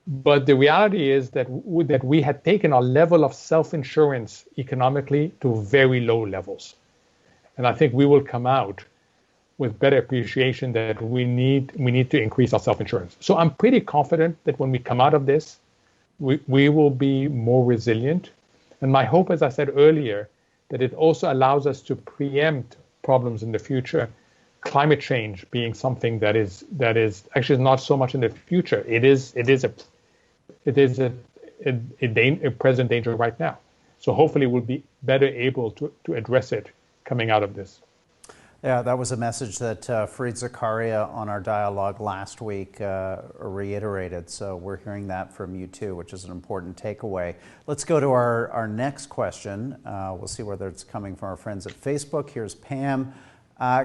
But the reality is that we had taken our level of self-insurance economically to very low levels. And I think we will come out with better appreciation that we need to increase our self-insurance. So I'm pretty confident that when we come out of this, we will be more resilient. And my hope, as I said earlier, that it also allows us to preempt problems in the future. Climate change being something that is actually not so much in the future. It is a present danger right now. So hopefully we'll be better able to address it coming out of this. Yeah, that was a message that Fareed Zakaria on our dialogue last week reiterated. So we're hearing that from you too, which is an important takeaway. Let's go to our next question. We'll see whether it's coming from our friends at Facebook. Here's Pam.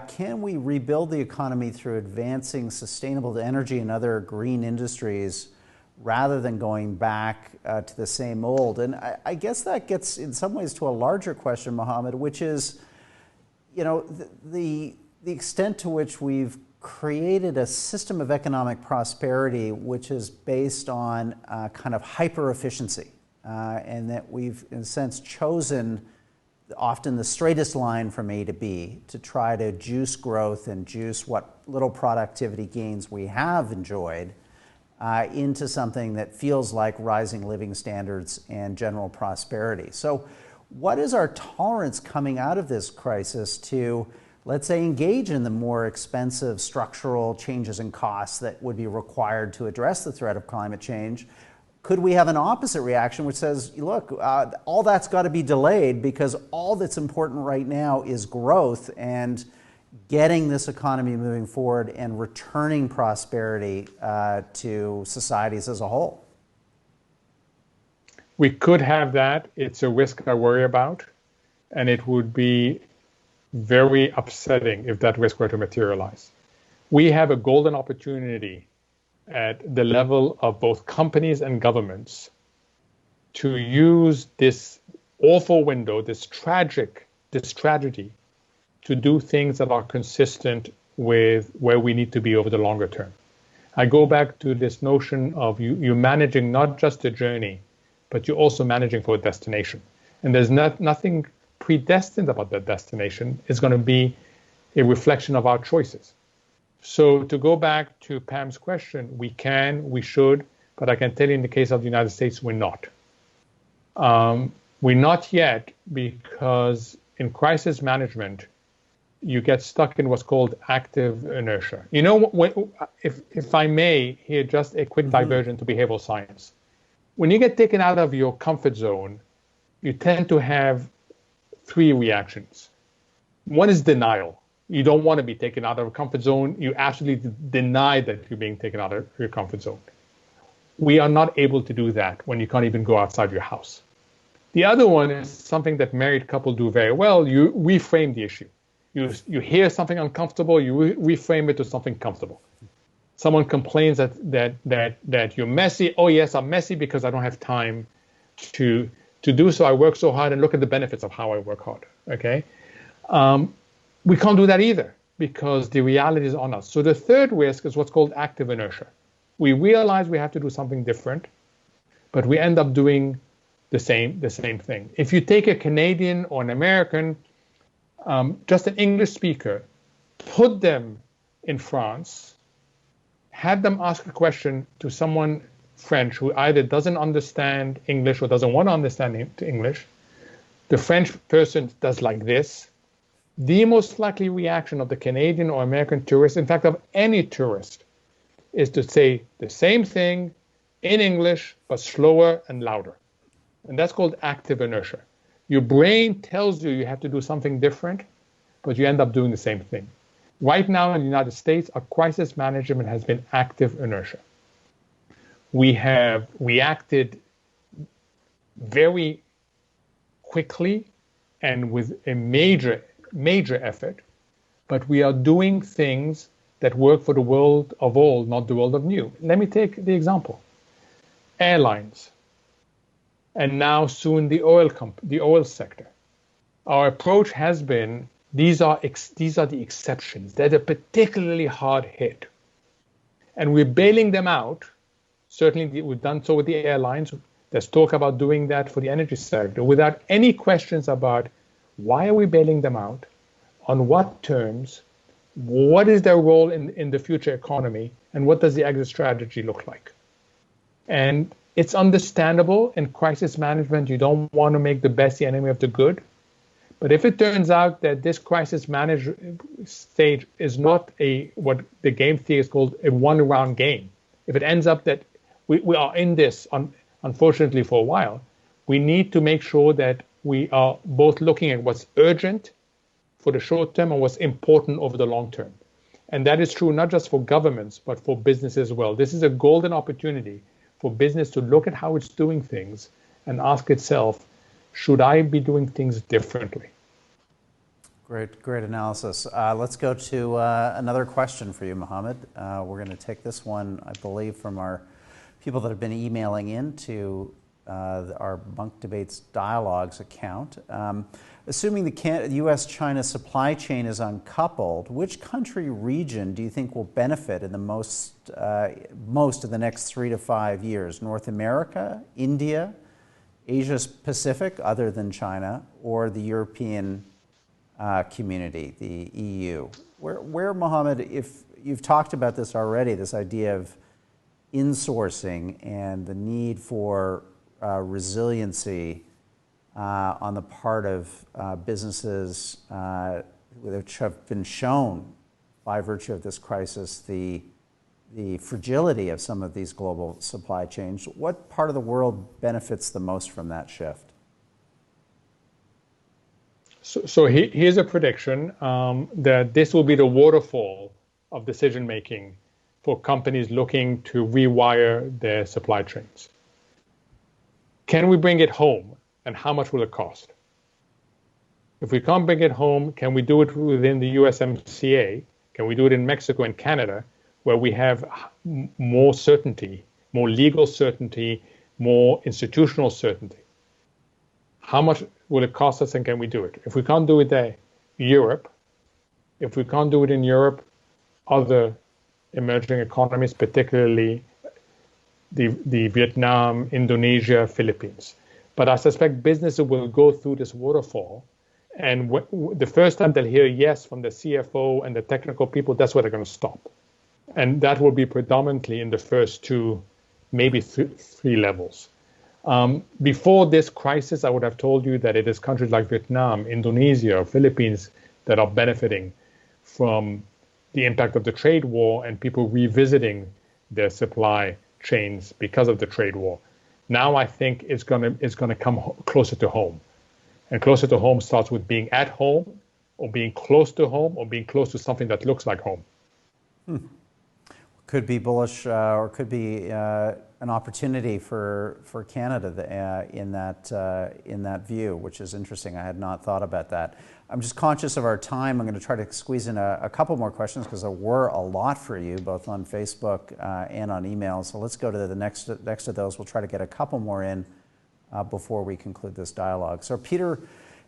Can we rebuild the economy through advancing sustainable energy and other green industries rather than going back to the same old? And I guess that gets in some ways to a larger question, Mohamed, which is, the extent to which we've created a system of economic prosperity which is based on kind of hyper efficiency, and that we've in a sense chosen often the straightest line from A to B to try to juice growth and juice what little productivity gains we have enjoyed into something that feels like rising living standards and general prosperity. So what is our tolerance coming out of this crisis to, let's say, engage in the more expensive structural changes in costs that would be required to address the threat of climate change? Could we have an opposite reaction which says, look, all that's got to be delayed because all that's important right now is growth and getting this economy moving forward and returning prosperity to societies as a whole? We could have that. It's a risk I worry about, and it would be very upsetting if that risk were to materialize. We have a golden opportunity at the level of both companies and governments to use this awful window, this tragedy, to do things that are consistent with where we need to be over the longer term. I go back to this notion of you managing not just a journey, but you're also managing for a destination. And there's nothing predestined about that destination. It's going to be a reflection of our choices. So to go back to Pam's question, we can, we should, but I can tell you in the case of the United States, we're not. We're not yet because in crisis management, you get stuck in what's called active inertia. If I may, here just a quick diversion to behavioral science. When you get taken out of your comfort zone, you tend to have three reactions. One is denial. You don't want to be taken out of a comfort zone. You absolutely deny that you're being taken out of your comfort zone. We are not able to do that when you can't even go outside your house. The other one is something that married couples do very well. You reframe the issue. You hear something uncomfortable, you reframe it to something comfortable. Someone complains that you're messy. Oh yes, I'm messy because I don't have time to do so. I work so hard, and look at the benefits of how I work hard. Okay, we can't do that either because the reality is on us. So the third risk is what's called active inertia. We realize we have to do something different, but we end up doing the same thing. If you take a Canadian or an American, just an English speaker, put them in France, have them ask a question to someone French who either doesn't understand English or doesn't want to understand English, the French person does like this. The most likely reaction of the Canadian or American tourist, in fact of any tourist, is to say the same thing in English but slower and louder. And that's called active inertia. Your brain tells you you have to do something different, but you end up doing the same thing. Right now in the United States, our crisis management has been active inertia. We have reacted very quickly and with a major effort, but we are doing things that work for the world of old, not the world of new. Let me take the example. Airlines, and now soon the oil sector. Our approach has been, these are the exceptions. They're particularly hard hit. And we're bailing them out. Certainly we've done so with the airlines. There's talk about doing that for the energy sector without any questions about why are we bailing them out, on what terms, what is their role in the future economy, and what does the exit strategy look like? And it's understandable in crisis management, you don't want to make the best the enemy of the good. But if it turns out that this crisis management stage is not what the game theory is called a one-round game, if it ends up that we are in this, unfortunately for a while, we need to make sure that we are both looking at what's urgent for the short term and what's important over the long term. And that is true not just for governments, but for business as well. This is a golden opportunity for business to look at how it's doing things and ask itself, should I be doing things differently? Great analysis. Let's go to another question for you, Mohamed. We're going to take this one, I believe, from our people that have been emailing in to our Munk Debates Dialogues account. Assuming the U.S.-China supply chain is uncoupled, which country region do you think will benefit in the most in the next 3 to 5 years? North America, India, Asia Pacific, other than China, or the European community, the EU? Where, Mohamed, if you've talked about this already, this idea of insourcing and the need for resiliency on the part of businesses which have been shown by virtue of this crisis the fragility of some of these global supply chains. What part of the world benefits the most from that shift? So here's a prediction that this will be the waterfall of decision making for companies looking to rewire their supply chains. Can we bring it home, and how much will it cost? If we can't bring it home, can we do it within the USMCA? Can we do it in Mexico and Canada, where we have more certainty, more legal certainty, more institutional certainty? How much will it cost us, and can we do it? If we can't do it there, Europe. If we can't do it in Europe, other emerging economies, particularly the Vietnam, Indonesia, Philippines. But I suspect businesses will go through this waterfall, and the first time they'll hear yes from the CFO and the technical people, that's where they're going to stop. And that will be predominantly in the first 2, maybe 3 levels. Before this crisis, I would have told you that it is countries like Vietnam, Indonesia, Philippines that are benefiting from the impact of the trade war and people revisiting their supply chains because of the trade war. Now I think it's going to come closer to home. And closer to home starts with being at home or being close to home, or being close to something that looks like home. Could be bullish, or could be an opportunity for Canada in that view, which is interesting. I had not thought about that. I'm just conscious of our time. I'm going to try to squeeze in a couple more questions because there were a lot for you, both on Facebook and on email. So let's go to the next of those. We'll try to get a couple more in before we conclude this dialogue. So Peter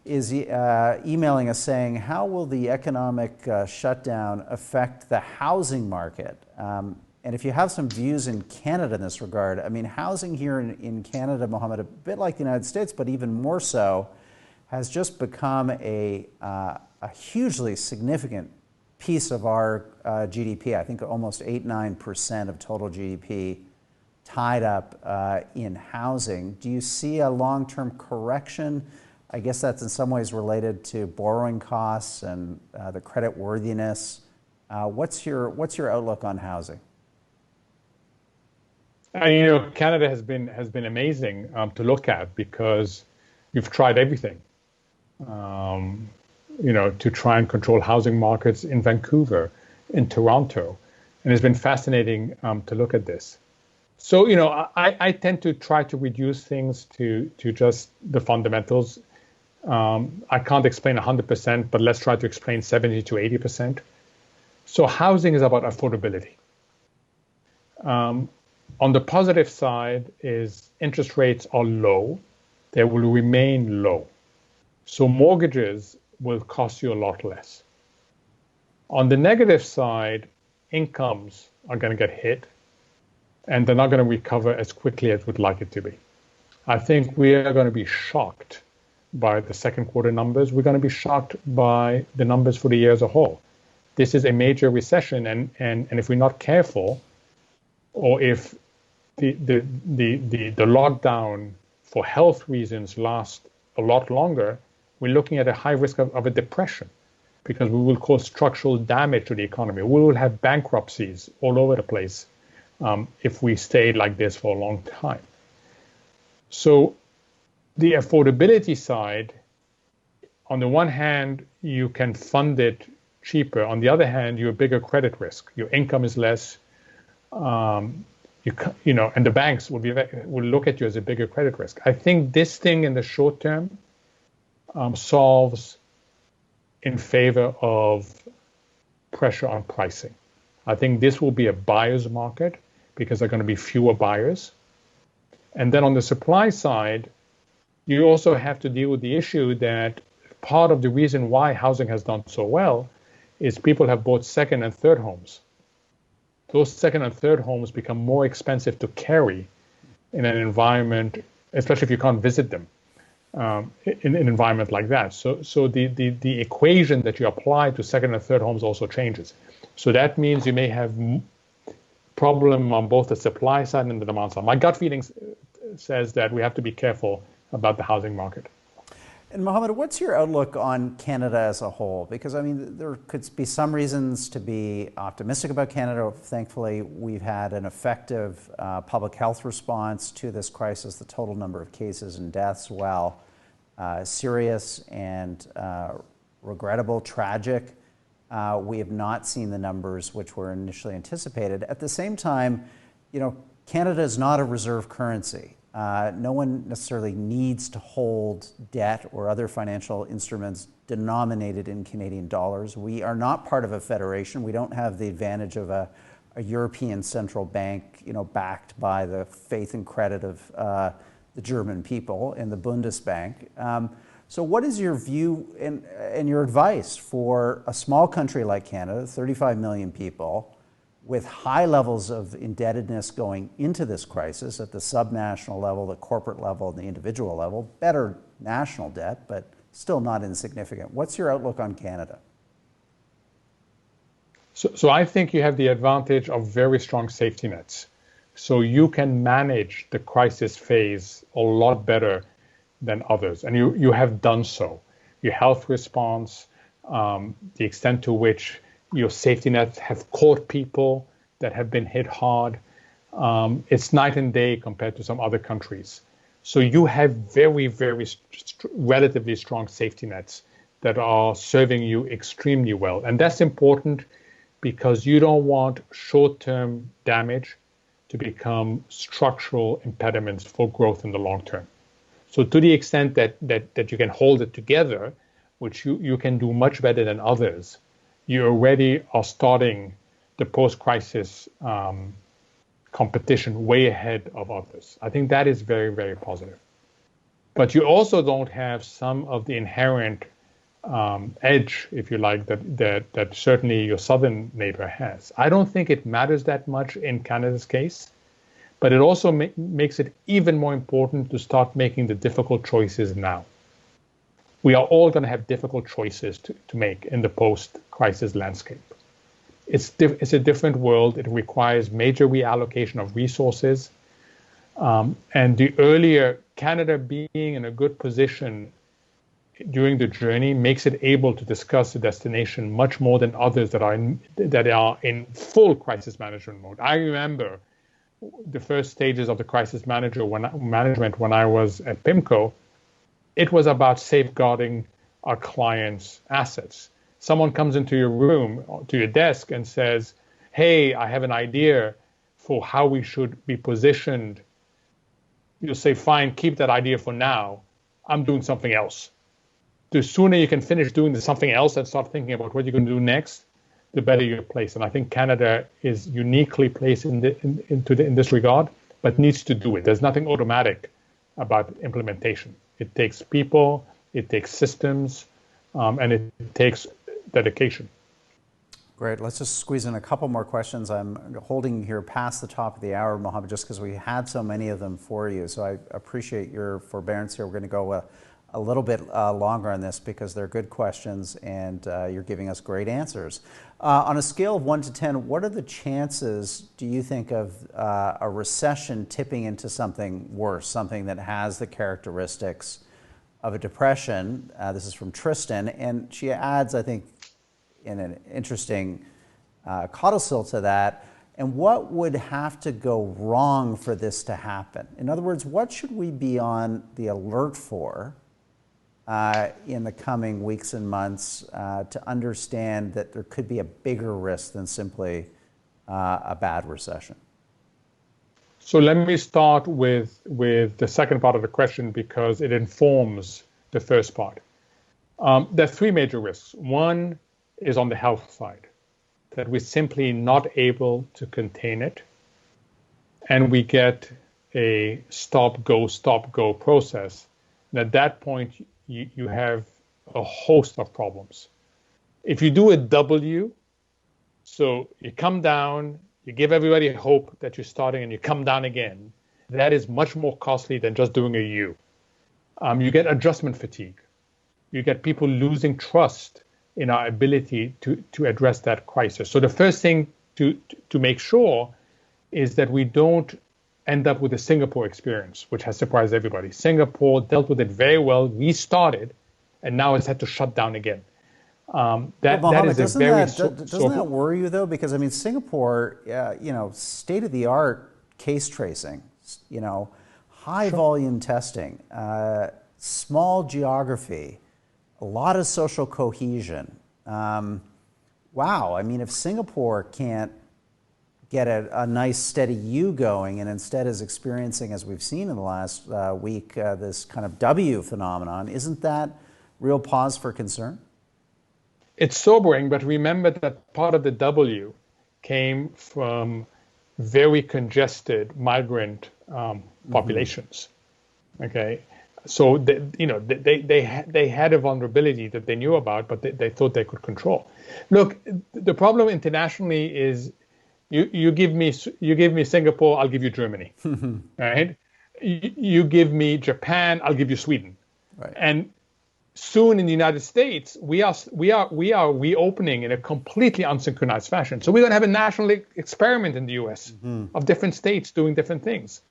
is emailing us saying, how will the economic shutdown affect the housing market? And if you have some views in Canada in this regard, I mean, housing here in Canada, Mohamed, a bit like the United States, but even more so, has just become a hugely significant piece of our GDP. I think almost 8-9% of total GDP tied up in housing. Do you see a long-term correction? I guess that's in some ways related to borrowing costs and the credit worthiness. What's your outlook on housing? Canada has been amazing to look at because you've tried everything. To try and control housing markets in Vancouver, in Toronto, and it's been fascinating to look at this. So, I tend to try to reduce things to just the fundamentals. I can't explain 100%, but let's try to explain 70 to 80%. So housing is about affordability. On the positive side is interest rates are low. They will remain low. So mortgages will cost you a lot less. On the negative side, incomes are going to get hit, and they're not going to recover as quickly as we'd like it to be. I think we are going to be shocked by the second quarter numbers. We're going to be shocked by the numbers for the year as a whole. This is a major recession, and if we're not careful, or if the lockdown for health reasons lasts a lot longer, we're looking at a high risk of a depression, because we will cause structural damage to the economy. We will have bankruptcies all over the place if we stay like this for a long time. So the affordability side, on the one hand, you can fund it cheaper. On the other hand, you're a bigger credit risk. Your income is less, and the banks will look at you as a bigger credit risk. I think this thing in the short term solves in favor of pressure on pricing. I think this will be a buyer's market because there are going to be fewer buyers. And then on the supply side, you also have to deal with the issue that part of the reason why housing has done so well is people have bought second and third homes. Those second and third homes become more expensive to carry in an environment, especially if you can't visit them. In an environment like that. So the equation that you apply to second and third homes also changes. So that means you may have problem on both the supply side and the demand side. My gut feeling says that we have to be careful about the housing market. And Mohamed, what's your outlook on Canada as a whole? Because I mean, there could be some reasons to be optimistic about Canada. Thankfully, we've had an effective public health response to this crisis. The total number of cases and deaths, while serious and regrettable, tragic, we have not seen the numbers which were initially anticipated. At the same time, Canada is not a reserve currency. No one necessarily needs to hold debt or other financial instruments denominated in Canadian dollars. We are not part of a federation. We don't have the advantage of a European central bank, backed by the faith and credit of the German people and the Bundesbank. So what is your view and your advice for a small country like Canada, 35 million people, with high levels of indebtedness going into this crisis at the subnational level, the corporate level, and the individual level, better national debt, but still not insignificant? What's your outlook on Canada? So I think you have the advantage of very strong safety nets. So you can manage the crisis phase a lot better than others, and you have done so. Your health response, the extent to which your safety nets have caught people that have been hit hard, it's night and day compared to some other countries. So you have very, very relatively strong safety nets that are serving you extremely well. And that's important because you don't want short-term damage to become structural impediments for growth in the long term. So to the extent that you can hold it together, which you can do much better than others, you already are starting the post-crisis competition way ahead of others. I think that is very, very positive. But you also don't have some of the inherent edge, if you like, that certainly your southern neighbor has. I don't think it matters that much in Canada's case, but it also makes it even more important to start making the difficult choices now. We are all going to have difficult choices to make in the post-crisis landscape. It's a different world. It requires major reallocation of resources. And the earlier Canada being in a good position during the journey makes it able to discuss the destination much more than others that are in full crisis management mode. I remember the first stages of the crisis management when I was at PIMCO. It was about safeguarding our clients' assets. Someone comes into your room, to your desk, and says, "Hey, I have an idea for how we should be positioned." You'll say, "Fine, keep that idea for now. I'm doing something else." The sooner you can finish doing something else and start thinking about what you're going to do next, the better you're placed. And I think Canada is uniquely placed in this regard, but needs to do it. There's nothing automatic about implementation. It takes people, it takes systems, and it takes dedication. Great. Let's just squeeze in a couple more questions. I'm holding here past the top of the hour, Mohamed, just because we had so many of them for you. So I appreciate your forbearance here. We're going to go a little bit longer on this because they're good questions and you're giving us great answers. On a scale of 1 to 10, what are the chances, do you think, of a recession tipping into something worse, something that has the characteristics of a depression? This is from Tristan, and she adds, I think, in an interesting codicil to that, and what would have to go wrong for this to happen? In other words, what should we be on the alert for in the coming weeks and months to understand that there could be a bigger risk than simply a bad recession? So let me start with the second part of the question because it informs the first part. There are three major risks. One is on the health side, that we're simply not able to contain it, and we get a stop-go process. And at that point, you have a host of problems. If you do a W, so you come down, you give everybody hope that you're starting, and you come down again, that is much more costly than just doing a U. You get adjustment fatigue. You get people losing trust in our ability to address that crisis. So the first thing to make sure is that we don't end up with the Singapore experience, which has surprised everybody. Singapore dealt with it very well, restarted, and now it's had to shut down again. That is a very doesn't that worry you though? Because I mean, Singapore, state of the art case tracing, high volume testing, small geography, a lot of social cohesion. Wow, I mean, if Singapore can't get a nice steady U going and instead is experiencing, as we've seen in the last week, this kind of W phenomenon, isn't that real pause for concern? It's sobering, but remember that part of the W came from very congested migrant populations. Okay. So they had a vulnerability that they knew about, but they thought they could control. Look, the problem internationally is you give me Singapore, I'll give you Germany, right? You give me Japan, I'll give you Sweden, right? And soon in the United States, we are reopening in a completely unsynchronized fashion. So we're going to have a national experiment in the U.S. Of different states doing different things.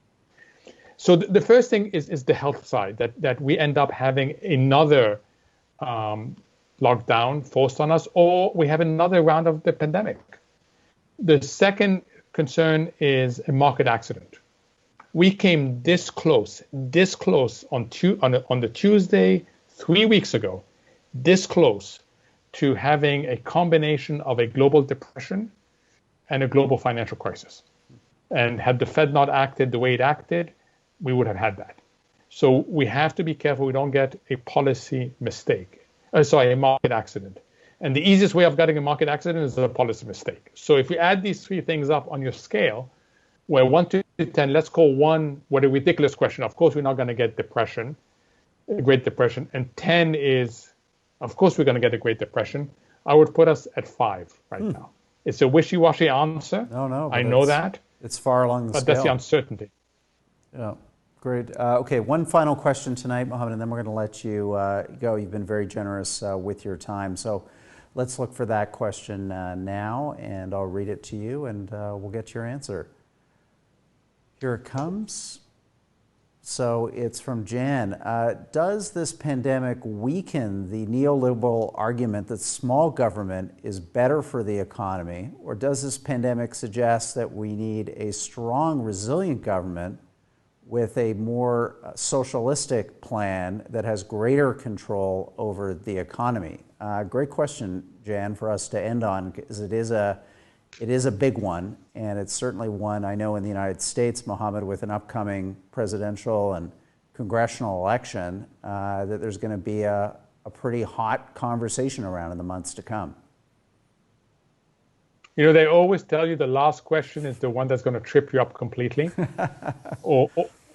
So the first thing is the health side, that we end up having another lockdown forced on us, or we have another round of the pandemic. The second concern is a market accident. We came this close on the Tuesday 3 weeks ago, this close to having a combination of a global depression and a global financial crisis. And had the Fed not acted the way it acted, we would have had that. So we have to be careful we don't get a policy mistake. A market accident. And the easiest way of getting a market accident is a policy mistake. So if we add these three things up on your scale, where 1 to 10, let's call 1, what a ridiculous question. Of course, we're not going to get depression, a Great Depression. And 10 is, of course, we're going to get a Great Depression. I would put us at 5 right now. It's a wishy-washy answer. No. I know that. It's far along the scale. But that's the uncertainty. Yeah, great. Okay, one final question tonight, Mohamed, and then we're going to let you go. You've been very generous with your time. So let's look for that question now, and I'll read it to you, and we'll get your answer. Here it comes. So it's from Jan. Does this pandemic weaken the neoliberal argument that small government is better for the economy, or does this pandemic suggest that we need a strong, resilient government with a more socialistic plan that has greater control over the economy? Great question, Jan, for us to end on, because it is a big one, and it's certainly one I know in the United States, Mohamed, with an upcoming presidential and congressional election, that there's going to be a pretty hot conversation around in the months to come. You know, they always tell you the last question is the one that's going to trip you up completely.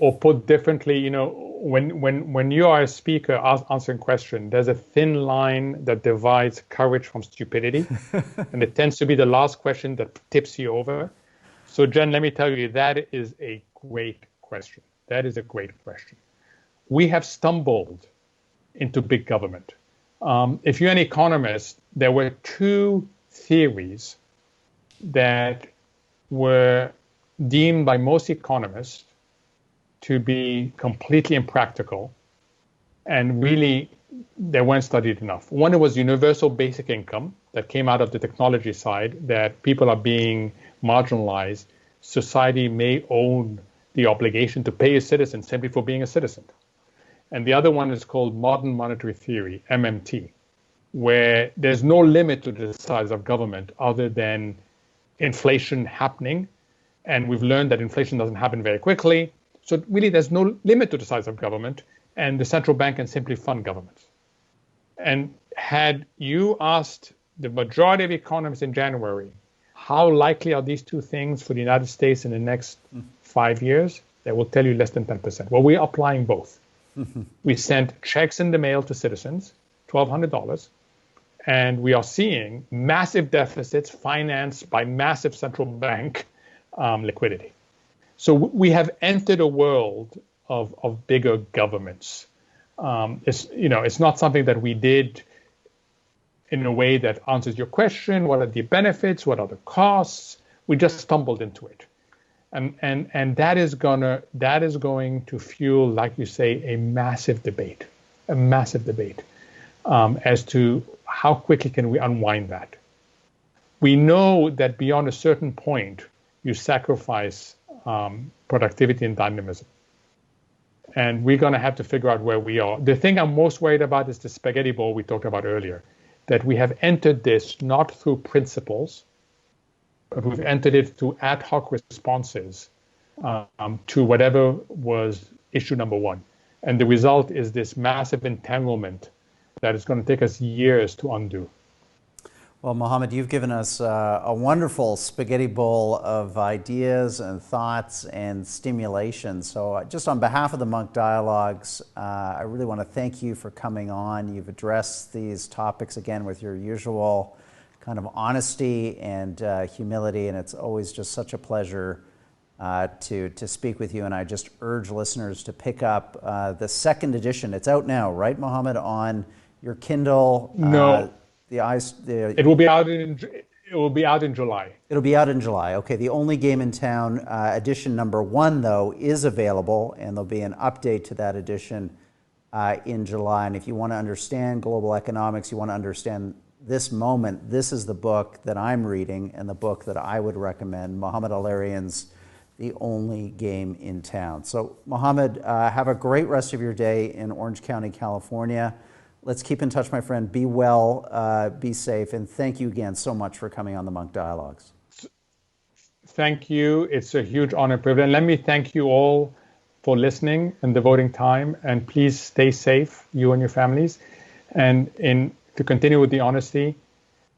Or put differently, you know, when you are a speaker answering a question, there's a thin line that divides courage from stupidity. And it tends to be the last question that tips you over. So, Jen, let me tell you, that is a great question. That is a great question. We have stumbled into big government. If you're an economist, there were 2 theories that were deemed by most economists to be completely impractical, and really they weren't studied enough. One was universal basic income that came out of the technology side, that people are being marginalized. Society may own the obligation to pay a citizen simply for being a citizen. And the other one is called modern monetary theory, MMT, where there's no limit to the size of government other than inflation happening. And we've learned that inflation doesn't happen very quickly. So really, there's no limit to the size of government, and the central bank can simply fund governments. And had you asked the majority of economists in January, how likely are these 2 things for the United States in the next 5 years, they will tell you less than 10%. Well, we're applying both. We sent checks in the mail to citizens, $1,200, and we are seeing massive deficits financed by massive central bank liquidity. So we have entered a world of bigger governments. It's not something that we did in a way that answers your question. What are the benefits? What are the costs? We just stumbled into it, and that is going to fuel, like you say, a massive debate as to how quickly can we unwind that. We know that beyond a certain point, you sacrifice productivity and dynamism. And we're going to have to figure out where we are. The thing I'm most worried about is the spaghetti bowl we talked about earlier, that we have entered this not through principles, but we've entered it through ad hoc responses to whatever was issue number 1. And the result is this massive entanglement that is going to take us years to undo. Well, Mohamed, you've given us a wonderful spaghetti bowl of ideas and thoughts and stimulation. So just on behalf of the Munk Dialogues, I really want to thank you for coming on. You've addressed these topics again with your usual kind of honesty and humility, and it's always just such a pleasure to speak with you. And I just urge listeners to pick up the 2nd edition. It's out now, right, Mohamed, on your Kindle? No. It will be out in July. It'll be out in July. Okay. The Only Game in Town edition number 1, though, is available, and there'll be an update to that edition in July. And if you want to understand global economics, you want to understand this moment, this is the book that I'm reading and the book that I would recommend, Mohamed El-Erian's The Only Game in Town. So, Mohamed, have a great rest of your day in Orange County, California. Let's keep in touch, my friend. Be well, be safe, and thank you again so much for coming on the Munk Dialogues. Thank you. It's a huge honor and privilege. And let me thank you all for listening and devoting time. And please stay safe, you and your families. And to continue with the honesty,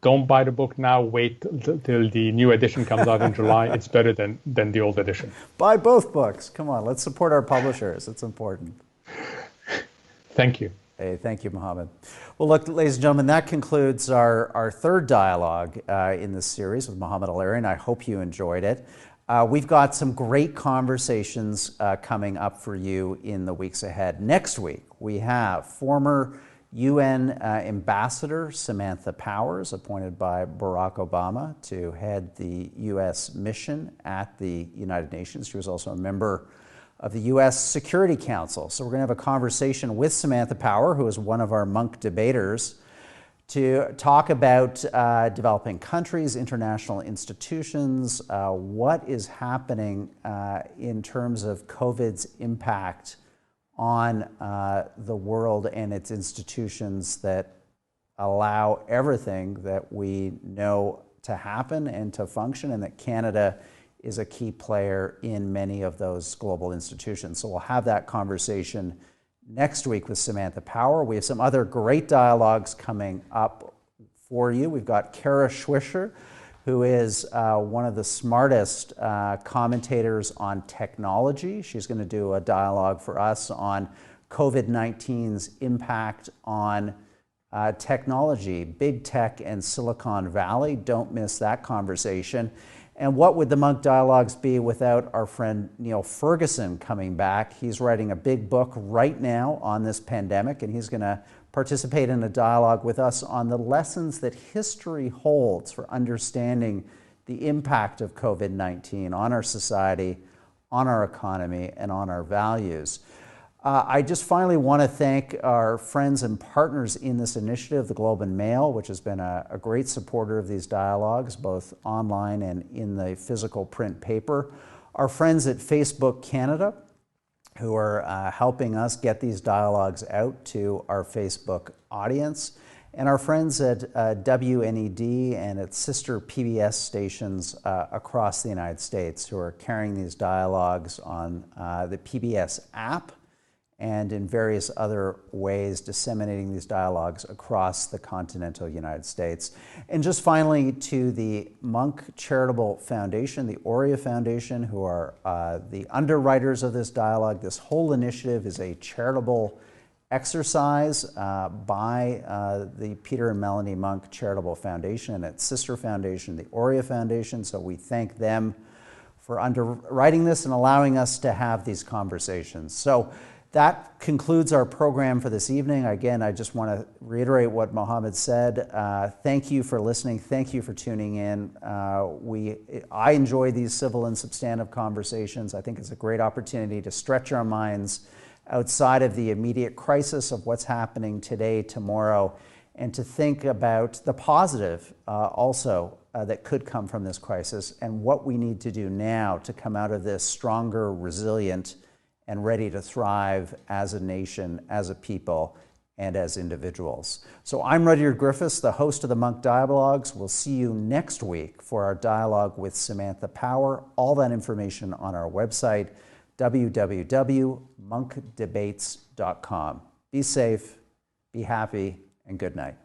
don't buy the book now. Wait till the new edition comes out in July. It's better than the old edition. Buy both books. Come on, let's support our publishers. It's important. Thank you. Hey, thank you, Mohamed. Well, look, ladies and gentlemen, that concludes our third dialogue in this series with Mohamed El-Erian. I hope you enjoyed it. We've got some great conversations coming up for you in the weeks ahead. Next week, we have former UN Ambassador Samantha Powers, appointed by Barack Obama to head the U.S. mission at the United Nations. She was also a member of the U.S. Security Council. So we're going to have a conversation with Samantha Power, who is one of our Munk debaters, to talk about developing countries, international institutions, what is happening in terms of COVID's impact on the world and its institutions that allow everything that we know to happen and to function, and that Canada is a key player in many of those global institutions. So we'll have that conversation next week with Samantha Power. We have some other great dialogues coming up for you. We've got Kara Swisher, who is one of the smartest commentators on technology. She's going to do a dialogue for us on COVID-19's impact on technology, big tech and Silicon Valley. Don't miss that conversation. And what would the Munk Dialogues be without our friend Neil Ferguson coming back? He's writing a big book right now on this pandemic, and he's going to participate in a dialogue with us on the lessons that history holds for understanding the impact of COVID-19 on our society, on our economy, and on our values. I just finally want to thank our friends and partners in this initiative, the Globe and Mail, which has been a great supporter of these dialogues, both online and in the physical print paper. Our friends at Facebook Canada, who are helping us get these dialogues out to our Facebook audience. And our friends at WNED and its sister PBS stations across the United States, who are carrying these dialogues on the PBS app and in various other ways disseminating these dialogues across the continental United States. And just finally, to the Munk Charitable Foundation, the Aurea Foundation, who are the underwriters of this dialogue. This whole initiative is a charitable exercise by the Peter and Melanie Munk Charitable Foundation and its sister foundation, the Aurea Foundation. So we thank them for underwriting this and allowing us to have these conversations. So that concludes our program for this evening. Again, I just want to reiterate what Mohamed said. Thank you for listening. Thank you for tuning in. I enjoy these civil and substantive conversations. I think it's a great opportunity to stretch our minds outside of the immediate crisis of what's happening today, tomorrow, and to think about the positive also that could come from this crisis and what we need to do now to come out of this stronger, resilient, and ready to thrive as a nation, as a people, and as individuals. So I'm Rudyard Griffiths, the host of the Munk Dialogues. We'll see you next week for our dialogue with Samantha Power. All that information on our website, www.munkdebates.com. Be safe, be happy, and good night.